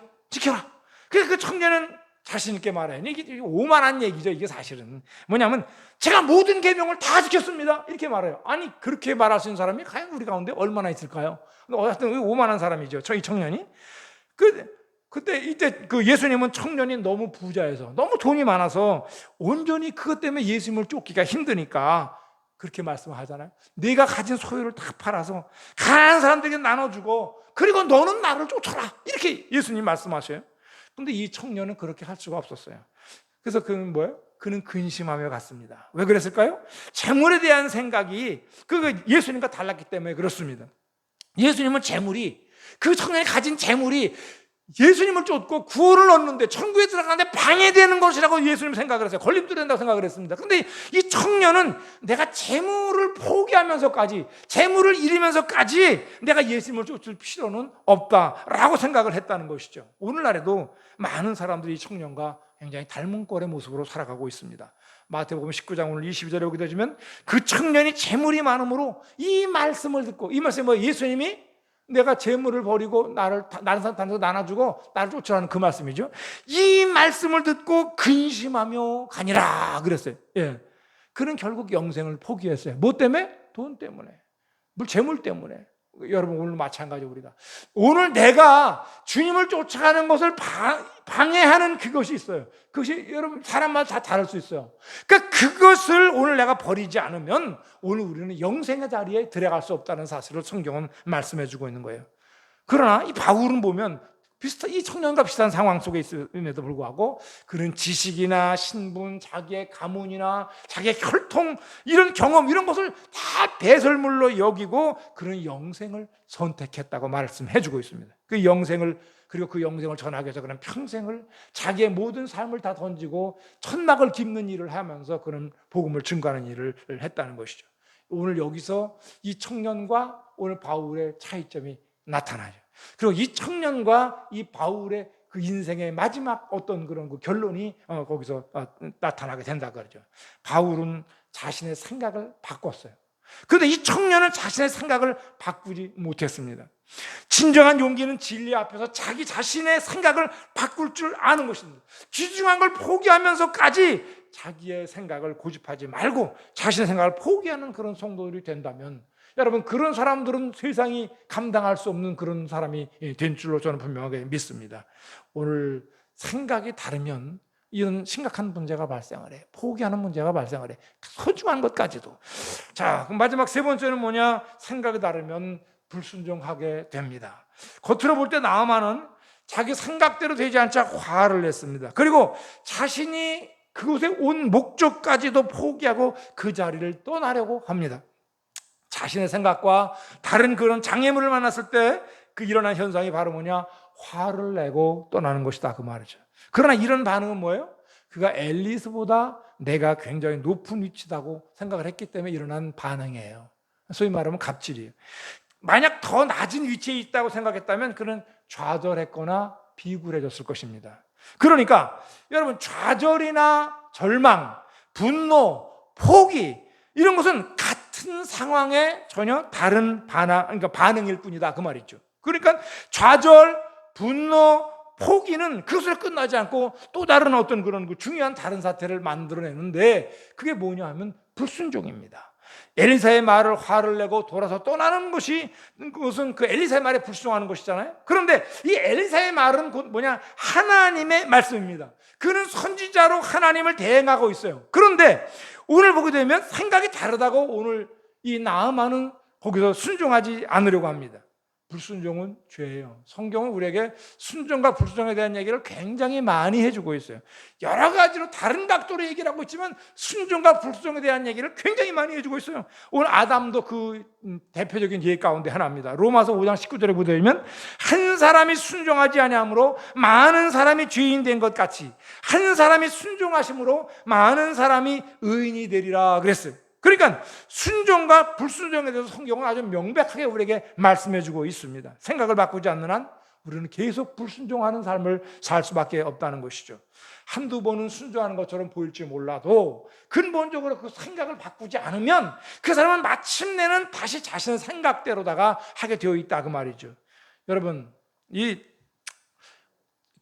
그래서 그 청년은 자신 있게 말해요. 이게 오만한 얘기죠. 이게 사실은 뭐냐면 제가 모든 계명을 다 지켰습니다. 이렇게 말해요. 아니 그렇게 말할 수 있는 사람이 과연 우리 가운데 얼마나 있을까요? 하여튼 오만한 사람이죠. 이 청년이. 이때 그 예수님은 청년이 너무 부자여서 너무 돈이 많아서 온전히 그것 때문에 예수님을 쫓기가 힘드니까 그렇게 말씀하잖아요. 내가 가진 소유를 다 팔아서 가난한 사람들에게 나눠주고 그리고 너는 나를 쫓아라. 이렇게 예수님 말씀하셔요. 근데 이 청년은 그렇게 할 수가 없었어요. 그래서 그는 뭐예요? 그는 근심하며 갔습니다. 왜 그랬을까요? 재물에 대한 생각이 예수님과 달랐기 때문에 그렇습니다. 예수님은 그 청년이 가진 재물이 예수님을 쫓고 구원을 얻는데 천국에 들어가는데 방해되는 것이라고 예수님 생각을 했어요. 걸림돌이 된다고 생각을 했습니다. 그런데 이 청년은 내가 재물을 포기하면서까지 재물을 잃으면서까지 내가 예수님을 쫓을 필요는 없다라고 생각을 했다는 것이죠. 오늘날에도 많은 사람들이 이 청년과 굉장히 닮은 꼴의 모습으로 살아가고 있습니다. 마태복음 19장 오늘 22절에 오게 되면 그 청년이 재물이 많음으로 이 말씀을 듣고, 이 말씀이 뭐예요? 예수님이 내가 재물을 버리고 다른 사람한테 나눠주고 나를 쫓으라는 그 말씀이죠. 이 말씀을 듣고 근심하며 가니라 그랬어요. 예. 그는 결국 영생을 포기했어요. 뭐 때문에? 돈 때문에. 재물 때문에. 여러분 오늘 마찬가지로 우리가 오늘 내가 주님을 쫓아가는 것을 방해하는 그것이 있어요. 그것이 여러분 사람마다 다 다를 수 있어요. 그러니까 그것을 오늘 내가 버리지 않으면 오늘 우리는 영생의 자리에 들어갈 수 없다는 사실을 성경은 말씀해 주고 있는 거예요. 그러나 이 바울은 보면 이 청년과 비슷한 상황 속에 있음에도 불구하고 그는 지식이나 신분, 자기의 가문이나 자기의 혈통 이런 경험 이런 것을 다 배설물로 여기고 그는 영생을 선택했다고 말씀해 주고 있습니다. 그 영생을 전하기 위해서 그는 평생을 자기의 모든 삶을 다 던지고 천막을 깁는 일을 하면서 그는 복음을 증거하는 일을 했다는 것이죠. 오늘 여기서 이 청년과 오늘 바울의 차이점이 나타나죠. 그리고 이 청년과 이 바울의 그 인생의 마지막 어떤 그런 그 결론이 거기서 나타나게 된다 그러죠. 바울은 자신의 생각을 바꿨어요. 그런데 이 청년은 자신의 생각을 바꾸지 못했습니다. 진정한 용기는 진리 앞에서 자기 자신의 생각을 바꿀 줄 아는 것입니다. 귀중한 걸 포기하면서까지 자기의 생각을 고집하지 말고 자신의 생각을 포기하는 그런 성도들이 된다면 여러분 그런 사람들은 세상이 감당할 수 없는 그런 사람이 된 줄로 저는 분명하게 믿습니다. 오늘 생각이 다르면 이런 심각한 문제가 발생을 해. 포기하는 문제가 발생을 해. 소중한 것까지도. 자, 그럼 마지막 세 번째는 뭐냐? 생각이 다르면 불순종하게 됩니다. 겉으로 볼 때 나아만은 자기 생각대로 되지 않자 화를 냈습니다. 그리고 자신이 그곳에 온 목적까지도 포기하고 그 자리를 떠나려고 합니다. 자신의 생각과 다른 그런 장애물을 만났을 때 그 일어난 현상이 바로 뭐냐? 화를 내고 떠나는 것이다 그 말이죠. 그러나 이런 반응은 뭐예요? 그가 엘리스보다 내가 굉장히 높은 위치다고 생각을 했기 때문에 일어난 반응이에요. 소위 말하면 갑질이에요. 만약 더 낮은 위치에 있다고 생각했다면 그는 좌절했거나 비굴해졌을 것입니다. 그러니까 여러분 좌절이나 절망, 분노, 포기 이런 것은 같은 상황에 전혀 다른 반응일 뿐이다 그 말이죠. 그러니까 좌절, 분노, 포기는 그것으로 끝나지 않고 또 다른 어떤 그런 중요한 다른 사태를 만들어내는데 그게 뭐냐 하면 불순종입니다. 엘리사의 말을 화를 내고 돌아서 떠나는 것이 그것은 그 엘리사의 말에 불순종하는 것이잖아요. 그런데 이 엘리사의 말은 곧 뭐냐? 하나님의 말씀입니다. 그는 선지자로 하나님을 대행하고 있어요. 그런데 오늘 보게 되면 생각이 다르다고 오늘 이 나아만은 거기서 순종하지 않으려고 합니다. 불순종은 죄예요. 성경은 우리에게 순종과 불순종에 대한 얘기를 굉장히 많이 해주고 있어요. 여러 가지로 다른 각도로 얘기를 하고 있지만 순종과 불순종에 대한 얘기를 굉장히 많이 해주고 있어요. 오늘 아담도 그 대표적인 예 가운데 하나입니다. 로마서 5장 19절에 보게 되면 한 사람이 순종하지 아니함으로 많은 사람이 죄인 된 것 같이 한 사람이 순종하심으로 많은 사람이 의인이 되리라 그랬어요. 그러니까 순종과 불순종에 대해서 성경은 아주 명백하게 우리에게 말씀해 주고 있습니다. 생각을 바꾸지 않는 한 우리는 계속 불순종하는 삶을 살 수밖에 없다는 것이죠. 한두 번은 순종하는 것처럼 보일지 몰라도 근본적으로 그 생각을 바꾸지 않으면 그 사람은 마침내는 다시 자신의 생각대로다가 하게 되어 있다 그 말이죠. 여러분, 이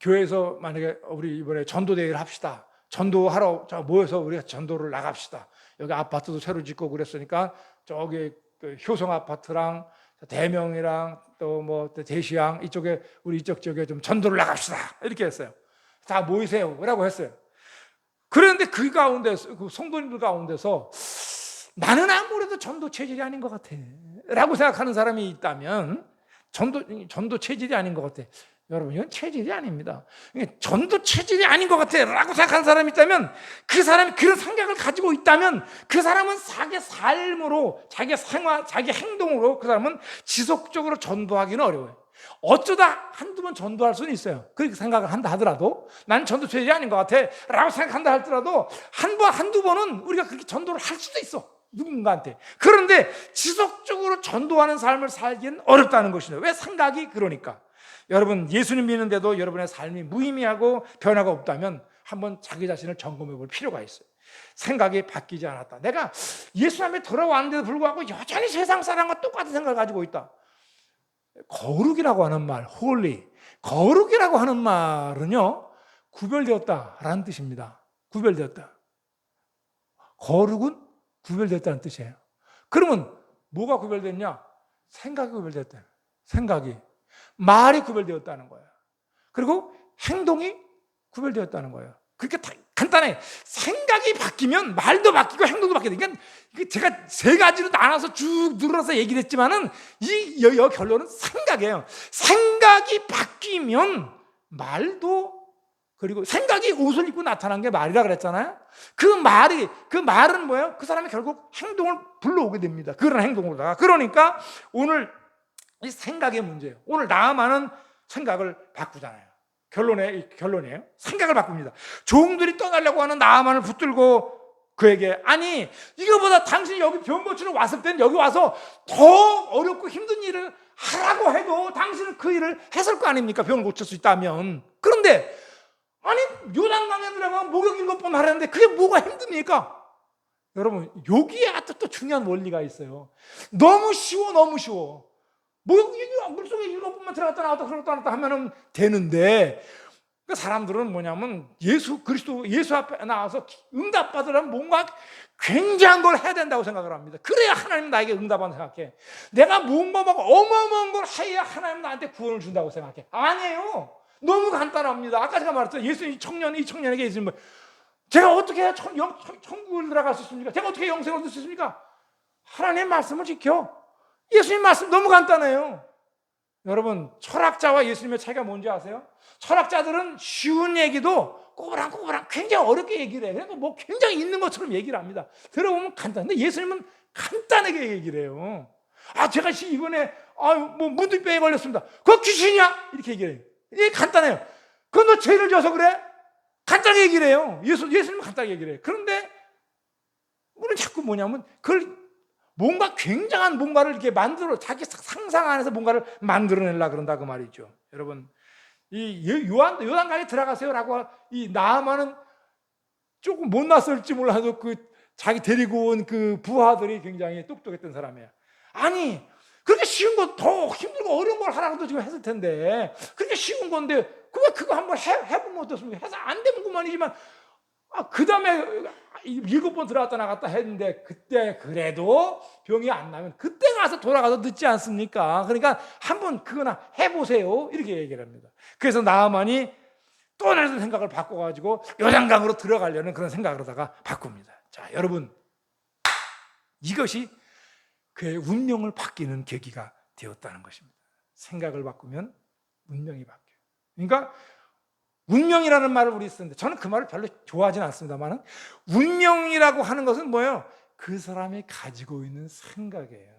교회에서 만약에 우리 이번에 전도대회를 합시다. 전도하러 모여서 우리가 전도를 나갑시다. 여기 아파트도 새로 짓고 그랬으니까 저기 그 효성 아파트랑 대명이랑 또 뭐 대시양 이쪽에 우리 이쪽 지역에 좀 전도를 나갑시다. 이렇게 했어요. 다 모이세요라고 했어요. 그런데 그 가운데서 그 성도님들 가운데서 나는 아무래도 전도 체질이 아닌 것 같아라고 생각하는 사람이 있다면 전도 체질이 아닌 것 같아. 여러분, 이건 체질이 아닙니다. 전도 체질이 아닌 것 같아라고 생각하는 사람이 있다면, 그 사람이 그런 생각을 가지고 있다면 그 사람은 자기 삶으로, 자기 생활, 자기 행동으로 그 사람은 지속적으로 전도하기는 어려워요. 어쩌다 한두 번 전도할 수는 있어요. 그렇게 생각을 한다 하더라도, 난 전도 체질이 아닌 것 같아 라고 생각한다 하더라도 한두 번은 우리가 그렇게 전도를 할 수도 있어, 누군가한테. 그런데 지속적으로 전도하는 삶을 살기는 어렵다는 것이죠. 왜? 생각이 그러니까. 여러분, 예수님 믿는데도 여러분의 삶이 무의미하고 변화가 없다면 한번 자기 자신을 점검해 볼 필요가 있어요. 생각이 바뀌지 않았다. 내가 예수님에 돌아왔는데도 불구하고 여전히 세상 사람과 똑같은 생각을 가지고 있다. 거룩이라고 하는 말, holy, 거룩이라고 하는 말은요, 구별되었다라는 뜻입니다. 구별되었다. 거룩은 구별되었다는 뜻이에요. 그러면 뭐가 구별됐냐? 생각이 구별됐다. 생각이. 말이 구별되었다는 거예요. 그리고 행동이 구별되었다는 거예요. 그렇게 간단해. 생각이 바뀌면 말도 바뀌고 행동도 바뀌어요. 그러니까 제가 세 가지로 나눠서 쭉 늘어서 얘기를 했지만은 이 결론은 생각이에요. 생각이 바뀌면 말도, 그리고 생각이 옷을 입고 나타난 게 말이라 그랬잖아요. 그 말은 뭐예요? 그 사람이 결국 행동을 불러오게 됩니다. 그런 행동으로다가. 그러니까 오늘 이 생각의 문제예요. 오늘 나아만은 생각을 바꾸잖아요. 결론이에요. 생각을 바꿉니다. 종들이 떠나려고 하는 나아만을 붙들고 그에게, 아니 이거보다 당신이 여기 병 고치러 왔을 때는 여기 와서 더 어렵고 힘든 일을 하라고 해도 당신은 그 일을 했을 거 아닙니까? 병을 고칠 수 있다면. 그런데 아니 요단강에 들어가 목욕 7번 하라는데 그게 뭐가 힘듭니까? 여러분, 여기에 아주 또 중요한 원리가 있어요. 너무 쉬워. 물속에 7번만 들어갔다 나왔다 하면은 되는데, 그 사람들은 뭐냐면 예수 앞에 나와서 응답받으려면 뭔가 굉장한 걸 해야 된다고 생각을 합니다. 그래야 하나님 나에게 응답한다고 생각해. 내가 뭔가 막 어마어마한 걸 해야 하나님 나한테 구원을 준다고 생각해. 아니에요. 너무 간단합니다. 아까 제가 말했죠. 이 청년에게 예수님은, 제가 어떻게 해야 천국을 들어갈 수 있습니까? 제가 어떻게 영생을 얻을 수 있습니까? 하나님의 말씀을 지켜. 예수님 말씀 너무 간단해요. 여러분, 철학자와 예수님의 차이가 뭔지 아세요? 철학자들은 쉬운 얘기도 꼬부랑꼬부랑 굉장히 어렵게 얘기를 해요. 그러니까 뭐 굉장히 있는 것처럼 얘기를 합니다. 들어보면 간단한데 예수님은 간단하게 얘기를 해요. 제가 이번에 뭐 문둥병에 걸렸습니다. 그거 귀신이야? 이렇게 얘기를 해요. 이게 간단해요. 그건 너 죄를 져서 그래? 간단하게 얘기를 해요. 예수님은 간단하게 얘기를 해요. 그런데 우리는 자꾸 뭐냐면 그걸 뭔가 굉장한 뭔가를 이렇게 자기 상상 안에서 뭔가를 만들어내려고 그런다 그 말이죠. 여러분, 이 요단강에 들어가세요라고 이 나아만은 조금 못 났을지 몰라도 그 자기 데리고 온 그 부하들이 굉장히 똑똑했던 사람이에요. 아니 그렇게 쉬운 거 더 힘들고 어려운 걸 하라고도 지금 했을 텐데, 그렇게 쉬운 건데 그거 한번 해보면 어떻습니까? 해서 안 되면 그만이지만, 그 다음에 7번 들어갔다 나갔다 했는데 그때 그래도 병이 안 나면 그때 가서 돌아가서 늦지 않습니까? 그러니까 한번 그거나 해보세요, 이렇게 얘기를 합니다. 그래서 나아만이 또 다른 생각을 바꿔가지고 요단강으로 들어가려는 그런 생각으로다가 바꿉니다. 자, 여러분, 이것이 그의 운명을 바뀌는 계기가 되었다는 것입니다. 생각을 바꾸면 운명이 바뀌어요. 그러니까 운명이라는 말을 우리 쓰는데 저는 그 말을 별로 좋아하지는 않습니다만, 운명이라고 하는 것은 뭐예요? 그 사람이 가지고 있는 생각이에요.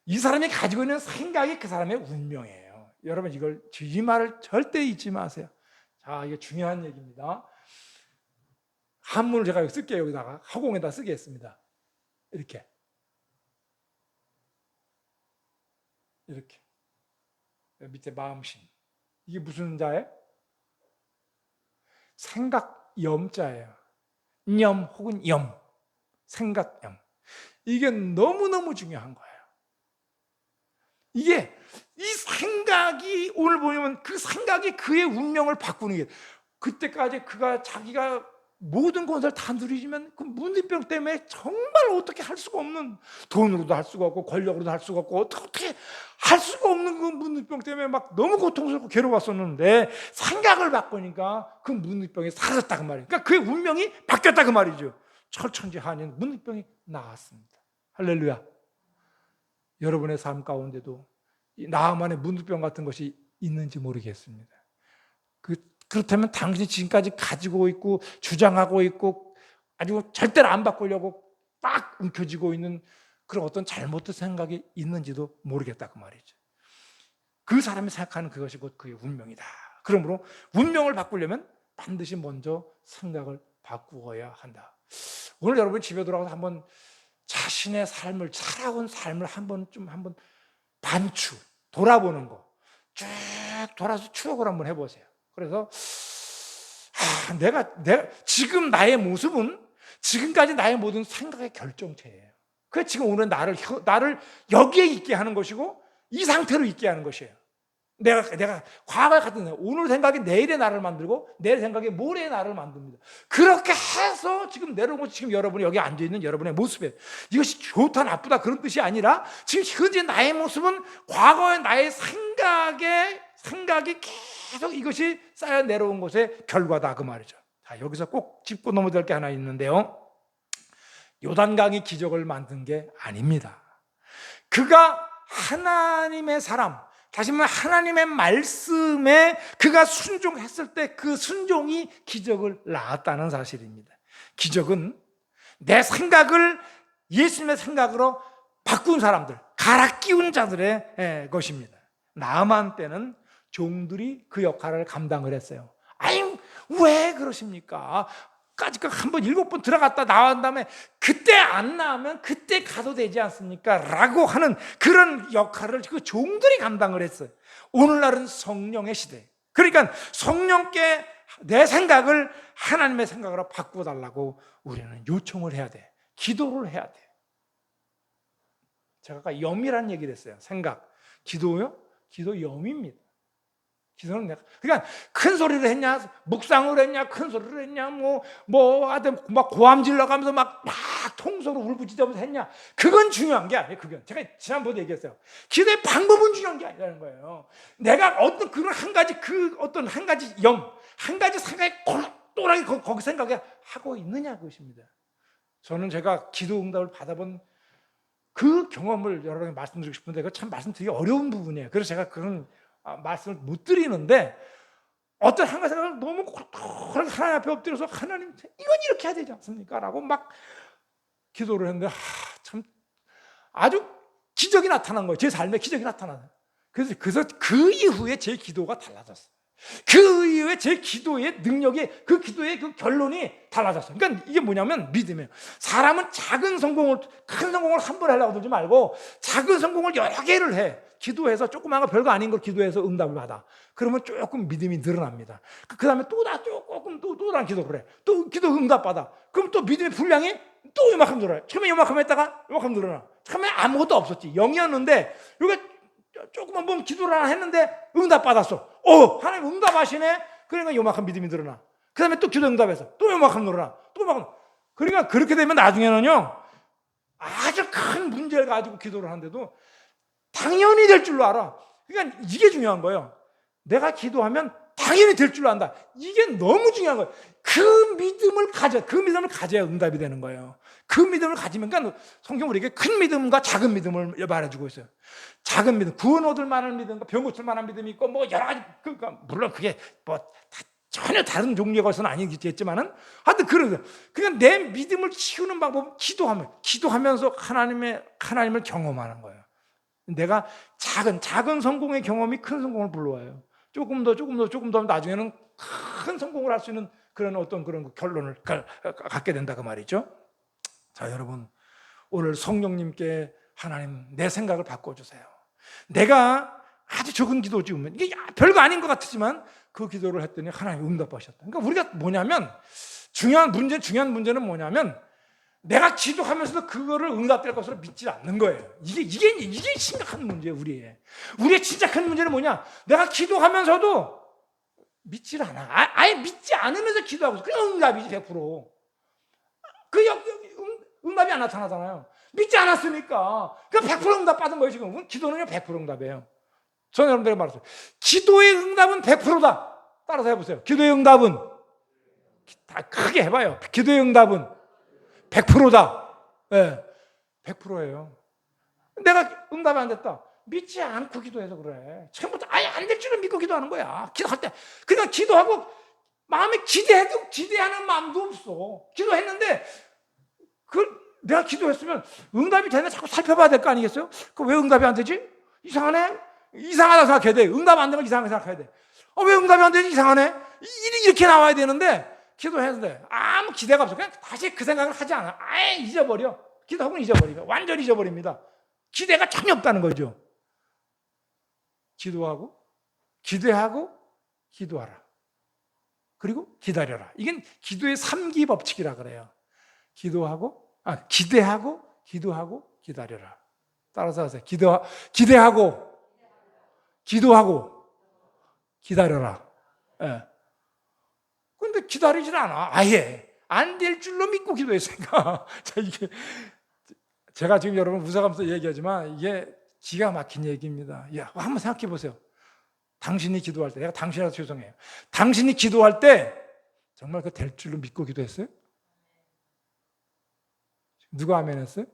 이 사람이 가지고 있는 생각이 그 사람의 운명이에요. 여러분, 이 말을 절대 잊지 마세요. 자, 이게 중요한 얘기입니다. 한문을 제가 쓸게요. 여기다가 허공에다 쓰겠습니다. 이렇게. 이렇게. 밑에 마음신. 이게 무슨 자예요? 생각 염자예요. 념 혹은 염. 생각염. 이게 너무너무 중요한 거예요. 이게 이 생각이 오늘 보면 그 생각이 그의 운명을 바꾸는 게 그때까지 그가 자기가 모든 것을 다 누리지만 그 문득병 때문에 정말 어떻게 할 수가 없는 돈으로도 할 수가 없고 권력으로도 할 수가 없고 어떻게 할 수가 없는 그 문득병 때문에 막 너무 고통스럽고 괴로웠었는데 생각을 바꾸니까 그 문득병이 사라졌다 그 말이에요. 그러니까 그의 운명이 바뀌었다 그 말이죠. 철천지한인 문득병이 나았습니다. 할렐루야. 여러분의 삶 가운데도 나만의 문득병 같은 것이 있는지 모르겠습니다. 그렇다면 당신이 지금까지 가지고 있고 주장하고 있고 아주 절대로 안 바꾸려고 딱 움켜쥐고 있는 그런 어떤 잘못된 생각이 있는지도 모르겠다 그 말이죠. 그 사람이 생각하는 그것이 곧 그의 운명이다. 그러므로 운명을 바꾸려면 반드시 먼저 생각을 바꾸어야 한다. 오늘 여러분 집에 돌아가서 한번 자신의 삶을 살아온 삶을 한번 반추 돌아보는 거 쭉 돌아서 추억을 한번 해보세요. 그래서 내가 지금 나의 모습은 지금까지 나의 모든 생각의 결정체예요. 그게 지금 오늘 나를 여기에 있게 하는 것이고 이 상태로 있게 하는 것이에요. 내가 과거에 같은 오늘 생각이 내일의 나를 만들고 내일 생각이 모레의 나를 만듭니다. 그렇게 해서 지금 내려온 것이 지금 여러분이 여기 앉아있는 여러분의 모습이에요. 이것이 좋다 나쁘다 그런 뜻이 아니라 지금 현재 나의 모습은 과거의 나의 생각이 계속 이것이 쌓여 내려온 것의 결과다 그 말이죠. 자, 여기서 꼭 짚고 넘어야 될 게 하나 있는데요. 요단강이 기적을 만든 게 아닙니다. 그가 하나님의 사람, 다시 말하면 하나님의 말씀에 그가 순종했을 때 그 순종이 기적을 낳았다는 사실입니다. 기적은 내 생각을 예수님의 생각으로 바꾼 사람들, 갈아 끼운 자들의 것입니다. 나아만 때는 종들이 그 역할을 감당을 했어요. 아니 왜 그러십니까? 까짓거 한번 7번 들어갔다 나온 다음에 그때 안 나오면 그때 가도 되지 않습니까? 라고 하는 그런 역할을 그 종들이 감당을 했어요. 오늘날은 성령의 시대. 그러니까 성령께 내 생각을 하나님의 생각으로 바꿔달라고 우리는 요청을 해야 돼. 기도를 해야 돼. 제가 아까 염이라는 얘기를 했어요. 생각. 기도요? 기도 염입니다. 기도는 내가 그러니까 큰 소리를 했냐 묵상을 했냐 큰 소리를 했냐 하여튼 막 고함 질러가면서 막 통소로 울부짖으면서 했냐 그건 중요한 게 아니에요. 그건 제가 지난번에 얘기했어요. 기도의 방법은 중요한 게 아니라는 거예요. 내가 어떤 그런 한 가지 염 한 가지 생각에 골똘하게 거기 생각에 하고 있느냐 그것입니다. 저는 제가 기도 응답을 받아본 그 경험을 여러분에게 말씀드리고 싶은데 그거 참 말씀드리기 어려운 부분이에요. 그래서 제가 그런 말씀을 못 드리는데 어떤 한 가지 생각을 너무 골똘하게 하나님 앞에 엎드려서 하나님 이건 이렇게 해야 되지 않습니까? 라고 막 기도를 했는데 참 아주 기적이 나타난 거예요. 제 삶에 기적이 나타나요. 그래서 그 이후에 제 기도가 달라졌어요. 그 이후에 제 기도의 능력이 그 기도의 그 결론이 달라졌어요. 그러니까 이게 뭐냐면 믿음이에요. 사람은 큰 성공을 한 번에 하려고 들지 말고 작은 성공을 여러 개를 해. 기도해서 조그마한 거 별거 아닌 걸 기도해서 응답을 받아. 그러면 조금 믿음이 늘어납니다. 그 다음에 또 다른 기도를 해. 또 기도 응답 받아. 그럼 또 믿음의 분량이 또 요만큼 늘어나요. 처음에 요만큼 했다가 요만큼 늘어나. 처음에 아무것도 없었지. 0이었는데 요게 조금만 보면 기도를 하나 했는데 응답 받았어. 하나님 응답하시네. 그러니까 요만큼 믿음이 늘어나. 그 다음에 또 기도 응답해서 또 요만큼 늘어나. 또 요만큼. 그러니까 그렇게 되면 나중에는요 아주 큰 문제를 가지고 기도를 하는데도 당연히 될 줄로 알아. 그러니까 이게 중요한 거예요. 내가 기도하면 당연히 될 줄로 안다. 이게 너무 중요한 거예요. 그 믿음을 가져야 응답이 되는 거예요. 그 믿음을 가지면, 그러니까 성경 우리에게 큰 믿음과 작은 믿음을 말해주고 있어요. 작은 믿음, 구원 얻을 만한 믿음과 병 고칠 만한 믿음이 있고, 여러 가지, 그러니까 물론 그게 전혀 다른 종류의 것은 아니겠지만은, 하여튼 그러니까 내 믿음을 키우는 방법은 기도하면서 하나님을 경험하는 거예요. 내가 작은 성공의 경험이 큰 성공을 불러와요. 조금 더 나중에는 큰 성공을 할 수 있는 그런 어떤 그런 결론을 갖게 된다 그 말이죠. 자, 여러분 오늘 성령님께 하나님 내 생각을 바꿔주세요. 내가 아주 적은 기도 지으면 이게 별거 아닌 것 같지만 그 기도를 했더니 하나님 응답하셨다. 그러니까 우리가 뭐냐면 중요한 문제는 뭐냐면 내가 기도하면서도 그거를 응답될 것으로 믿지 않는 거예요. 이게 심각한 문제예요, 우리의 진짜 큰 문제는 뭐냐? 내가 기도하면서도 믿질 않아. 아예 믿지 않으면서 기도하고 있어. 그냥 응답이지, 100%. 응답이 안 나타나잖아요. 믿지 않았으니까. 그 100% 응답 받은 거예요, 지금. 기도는 100% 응답이에요. 저는 여러분들에게 말했어요. 기도의 응답은 100%다. 따라서 해보세요. 기도의 응답은 다 크게 해봐요. 기도의 응답은 100%다. 네, 100%예요. 내가 응답이 안 됐다. 믿지 않고 기도해서 그래. 처음부터 아예 안 될 줄은 믿고 기도하는 거야. 기도할 때 그냥 기도하고 마음에 기대하는 마음도 없어. 기도했는데 내가 기도했으면 응답이 되나 자꾸 살펴봐야 될 거 아니겠어요? 왜 응답이 안 되지? 이상하네? 이상하다 생각해야 돼. 응답 안 되면 이상하게 생각해야 돼. 왜 응답이 안 되지? 이상하네? 이렇게 나와야 되는데 기도했는데 아무 기대가 없어. 그냥 다시 그 생각을 하지 않아. 아예 잊어버려. 기도하고 잊어버리고 완전히 잊어버립니다. 기대가 전혀 없다는 거죠. 기대하고 기도하라. 그리고 기다려라. 이건 기도의 3기 법칙이라 그래요. 기대하고 기도하고 기다려라. 따라서 하세요. 기대하고 기다려라. 예. 근데 기다리질 않아. 아예 안 될 줄로 믿고 기도했으니까. 제가 지금 여러분 웃어가면서 얘기하지만 이게 기가 막힌 얘기입니다. 한번 생각해 보세요. 당신이 기도할 때, 내가 당신이라서 죄송해요. 당신이 기도할 때 정말 그 될 줄로 믿고 기도했어요? 누가 아멘 했어요?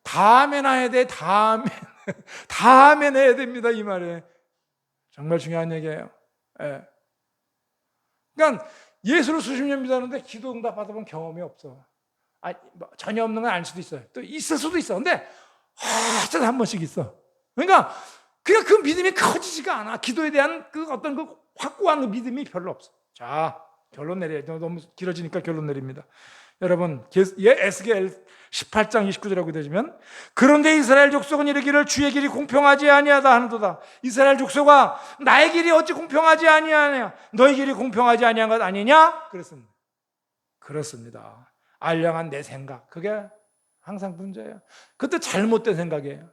다 아멘 해야 돼. 다 아멘 해야 됩니다. 이 말에. 정말 중요한 얘기예요. 예. 그러니까 예수를 수십 년 믿었는데 기도 응답 받아본 경험이 없어. 전혀 없는 건 아닐 수도 있어요. 또 있을 수도 있어. 근데 어쩌다 한 번씩 있어. 그러니까 그냥 그 믿음이 커지지가 않아. 기도에 대한 그 어떤 그 확고한 그 믿음이 별로 없어. 자, 결론 내려요. 너무 길어지니까 결론 내립니다. 여러분, 에스겔 18장 29절하고 되시면 그런데 이스라엘 족속은 이르기를 주의 길이 공평하지 아니하다 하는도다. 이스라엘 족속아 나의 길이 어찌 공평하지 아니하냐? 너희 길이 공평하지 아니한 것 아니냐? 그렇습니다. 알량한 내 생각, 그게 항상 문제예요. 그것도 잘못된 생각이에요.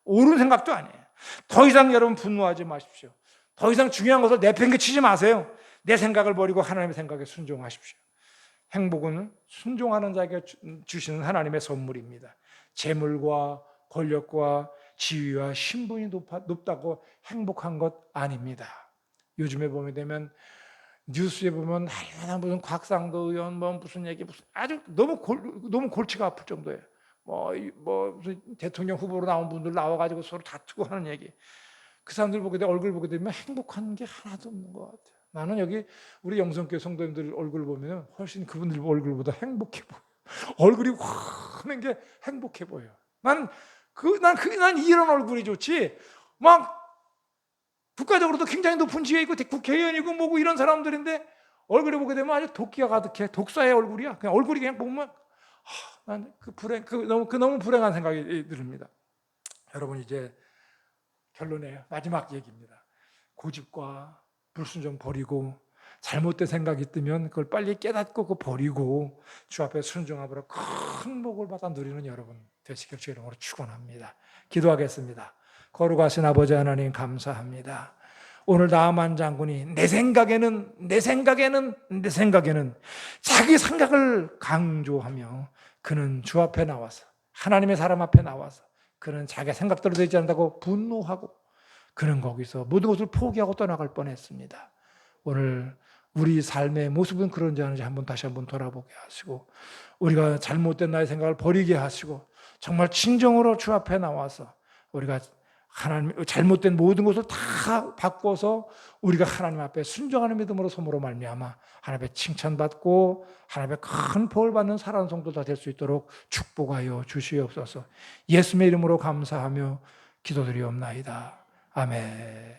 옳은 생각도 아니에요. 더 이상 여러분 분노하지 마십시오. 더 이상 중요한 것을 내팽개치지 마세요. 내 생각을 버리고 하나님의 생각에 순종하십시오. 행복은 순종하는 자에게 주시는 하나님의 선물입니다. 재물과 권력과 지위와 신분이 높다고 행복한 것 아닙니다. 요즘에 보게 되면 뉴스에 보면 날마다 무슨 곽상도 의원 무슨 얘기 아주 너무 골치가 아플 정도예요. 무슨 대통령 후보로 나온 분들 나와가지고 서로 다투고 하는 얘기. 그 사람들 얼굴 보게 되면 행복한 게 하나도 없는 것 같아요. 나는 여기 우리 영성교회 성도님들 얼굴 보면 훨씬 그분들 얼굴보다 행복해 보여. 얼굴이 환한 게 행복해 보여. 난 이런 얼굴이 좋지. 막 국가적으로도 굉장히 높은 지위에 있고 국회의원이고 뭐고 이런 사람들인데 얼굴을 보게 되면 아주 도끼가 가득해. 독사의 얼굴이야. 그냥 얼굴이 그냥 보면 난 너무 불행한 생각이 듭니다. 여러분 이제 결론이에요. 마지막 얘기입니다. 고집과 불순종 버리고 잘못된 생각이 뜨면 그걸 빨리 깨닫고 버리고 주 앞에 순종함으로 큰 복을 받아 누리는 여러분 되시길 주의 이름으로 축원합니다. 기도하겠습니다. 거룩하신 아버지 하나님 감사합니다. 오늘 나아만 장군이 내 생각에는 자기 생각을 강조하며 그는 주 앞에 나와서 하나님의 사람 앞에 나와서 그는 자기 생각대로 되지 않는다고 분노하고 그는 거기서 모든 것을 포기하고 떠나갈 뻔했습니다. 오늘 우리 삶의 모습은 그런지 아닌지 다시 한번 돌아보게 하시고 우리가 잘못된 나의 생각을 버리게 하시고 정말 진정으로 주 앞에 나와서 우리가 하나님 잘못된 모든 것을 다 바꿔서 우리가 하나님 앞에 순종하는 믿음으로 섬으로 말미암아 하나님의 칭찬받고 하나님의 큰 복을 받는 살아가는 성도가 될 수 있도록 축복하여 주시옵소서. 예수님의 이름으로 감사하며 기도드리옵나이다. 아멘.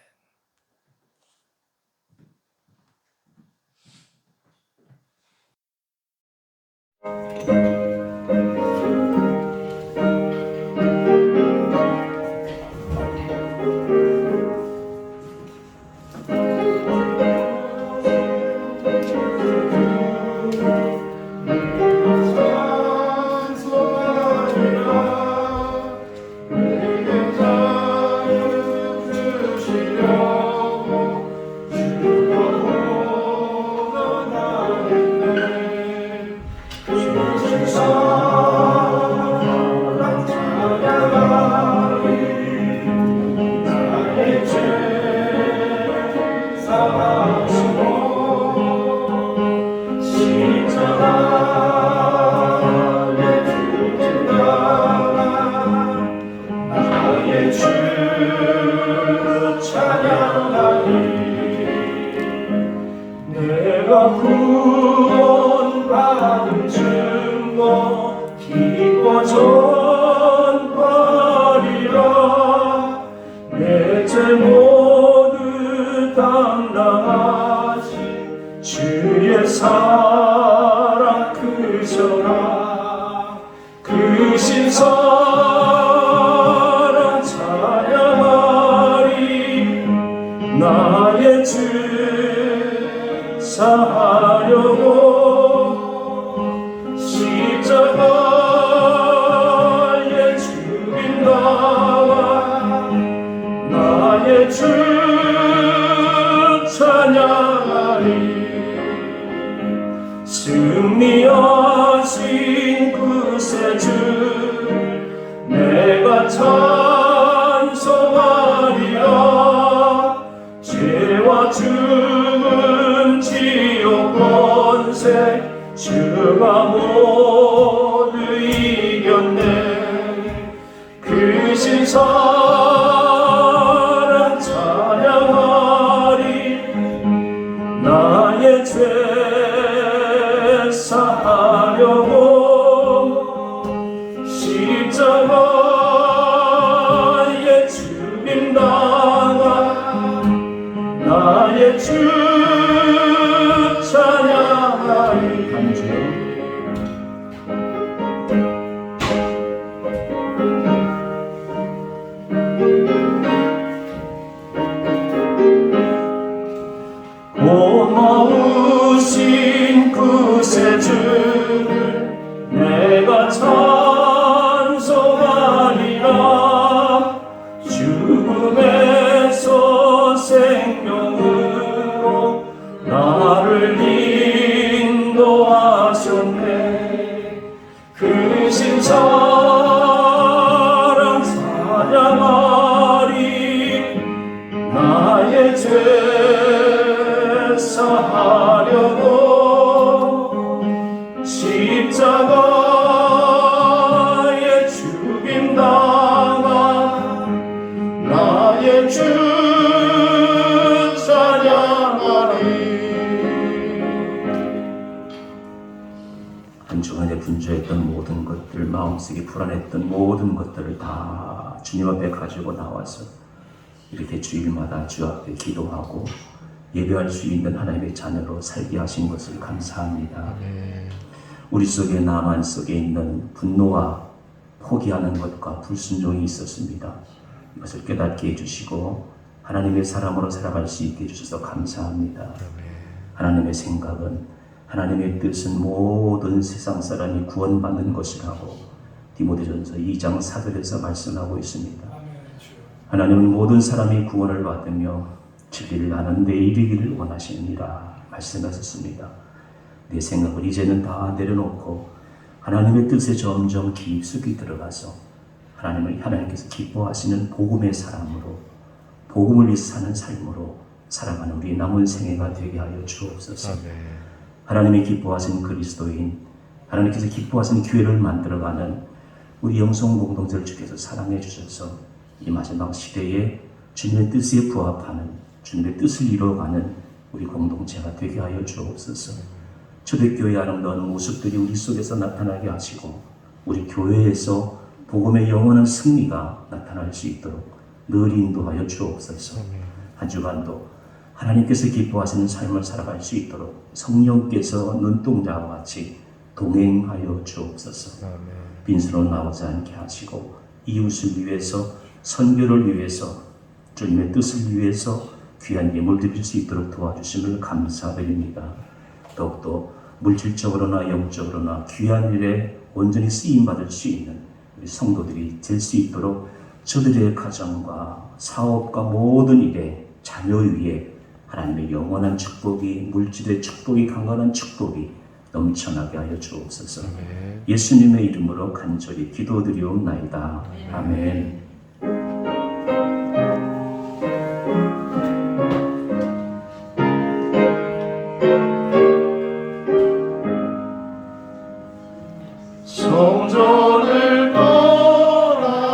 구원받은 증거 기뻐 전파리라. 내 죄 모두 담당하신 주의 사랑 크셔라. 크신 사랑 찬양하리. 나의 주 사하려고 십자가에 죽인 나와 나의 주 찬양하리. 승리하신 구세주 내가 찬송하리라. 죄와 죽음 지옥 권세 주가 모두 이겼네. 크신 사랑 찬양하리. 나의 죄 사하려고 십자가에 죽임 당한 나의 주 찬양하리. 간주요. 고마우신 구세주를 내가 찬송하리라. 죽음에서 생명으로 나를 인도하셨네. 크신 사랑 찬양하리. 나의 죄 사하려고 십자가에 죽임 당한 나의 주 찬양하리. 한 주간에 분주했던 모든 것들, 마음속에 불안했던 모든 것들을 다 주님 앞에 가지고 나와서 이렇게 주일마다 주 앞에 기도하고 예배할 수 있는 하나님의 자녀로 살게 하신 것을 감사합니다. 우리 속에 나만 속에 있는 분노와 포기하는 것과 불순종이 있었습니다. 이것을 깨닫게 해주시고 하나님의 사람으로 살아갈 수 있게 해주셔서 감사합니다. 하나님의 생각은, 하나님의 뜻은 모든 세상 사람이 구원받는 것이라고 디모데전서 2장 4절에서 말씀하고 있습니다. 하나님은 모든 사람이 구원을 받으며 진리를 아는 데 이르기를 원하시느니라 말씀하셨습니다. 내 생각을 이제는 다 내려놓고 하나님의 뜻에 점점 깊숙이 들어가서 하나님께서 기뻐하시는 복음의 사람으로, 복음을 위해서 사는 삶으로 살아가는 우리 남은 생애가 되게 하여 주옵소서. 하나님이 기뻐하시는 그리스도인, 하나님께서 기뻐하시는 교회를 만들어가는 우리 영성 공동체를 주께서 사랑해 주셔서 이 마지막 시대에 주님의 뜻에 부합하는, 주님의 뜻을 이루어가는 우리 공동체가 되게 하여 주옵소서. 초대교회의 아름다운 모습들이 우리 속에서 나타나게 하시고 우리 교회에서 복음의 영원한 승리가 나타날 수 있도록 늘 인도하여 주옵소서. 한 주간도 하나님께서 기뻐하시는 삶을 살아갈 수 있도록 성령께서 눈동자와 같이 동행하여 주옵소서. 빈손으로 나오지 않게 하시고 이웃을 위해서, 선교를 위해서, 주님의 뜻을 위해서 귀한 예물 드릴 수 있도록 도와주심을 감사드립니다. 더욱더 물질적으로나 영적으로나 귀한 일에 온전히 쓰임받을 수 있는 우리 성도들이 될 수 있도록 저들의 가정과 사업과 모든 일에, 자녀 위에 하나님의 영원한 축복이, 물질의 축복이, 강건한 축복이 넘쳐나게 하여 주옵소서. 예수님의 이름으로 간절히 기도드리옵나이다. 아멘. 성전을 떠나기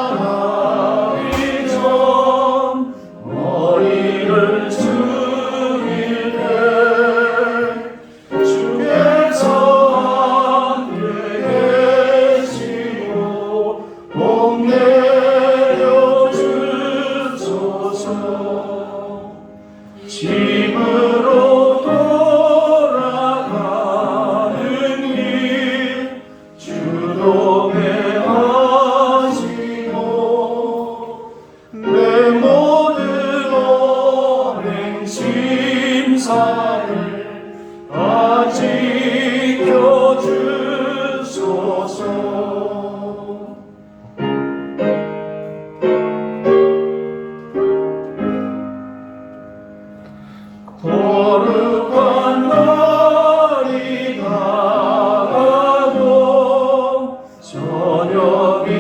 전 머리를 숙일 때 지켜주소서. 거룩한 날이 다가고 저녁이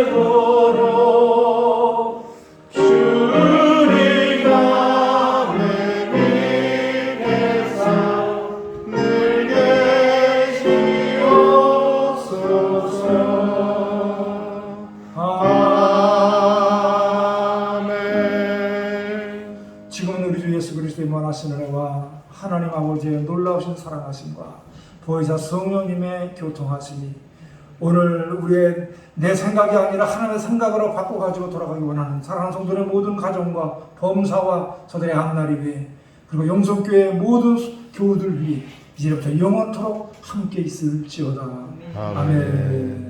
되도록 주님 안에 빛에서 늘 계시옵소서. 아멘. 지금은 우리 주 예수 그리스도의 무한하신 은혜와 하나님 아버지의 놀라우신 사랑하심과 보혜사 성령님의 교통하심이 오늘 우리의 내 생각이 아니라 하나님의 생각으로 바꿔가지고 돌아가기 원하는 사랑하는 성도의 모든 가정과 범사와 저들의 앞날이 위해 그리고 영성교회의 모든 교우들 위해 이제부터 영원토록 함께 있을지어다. 아멘.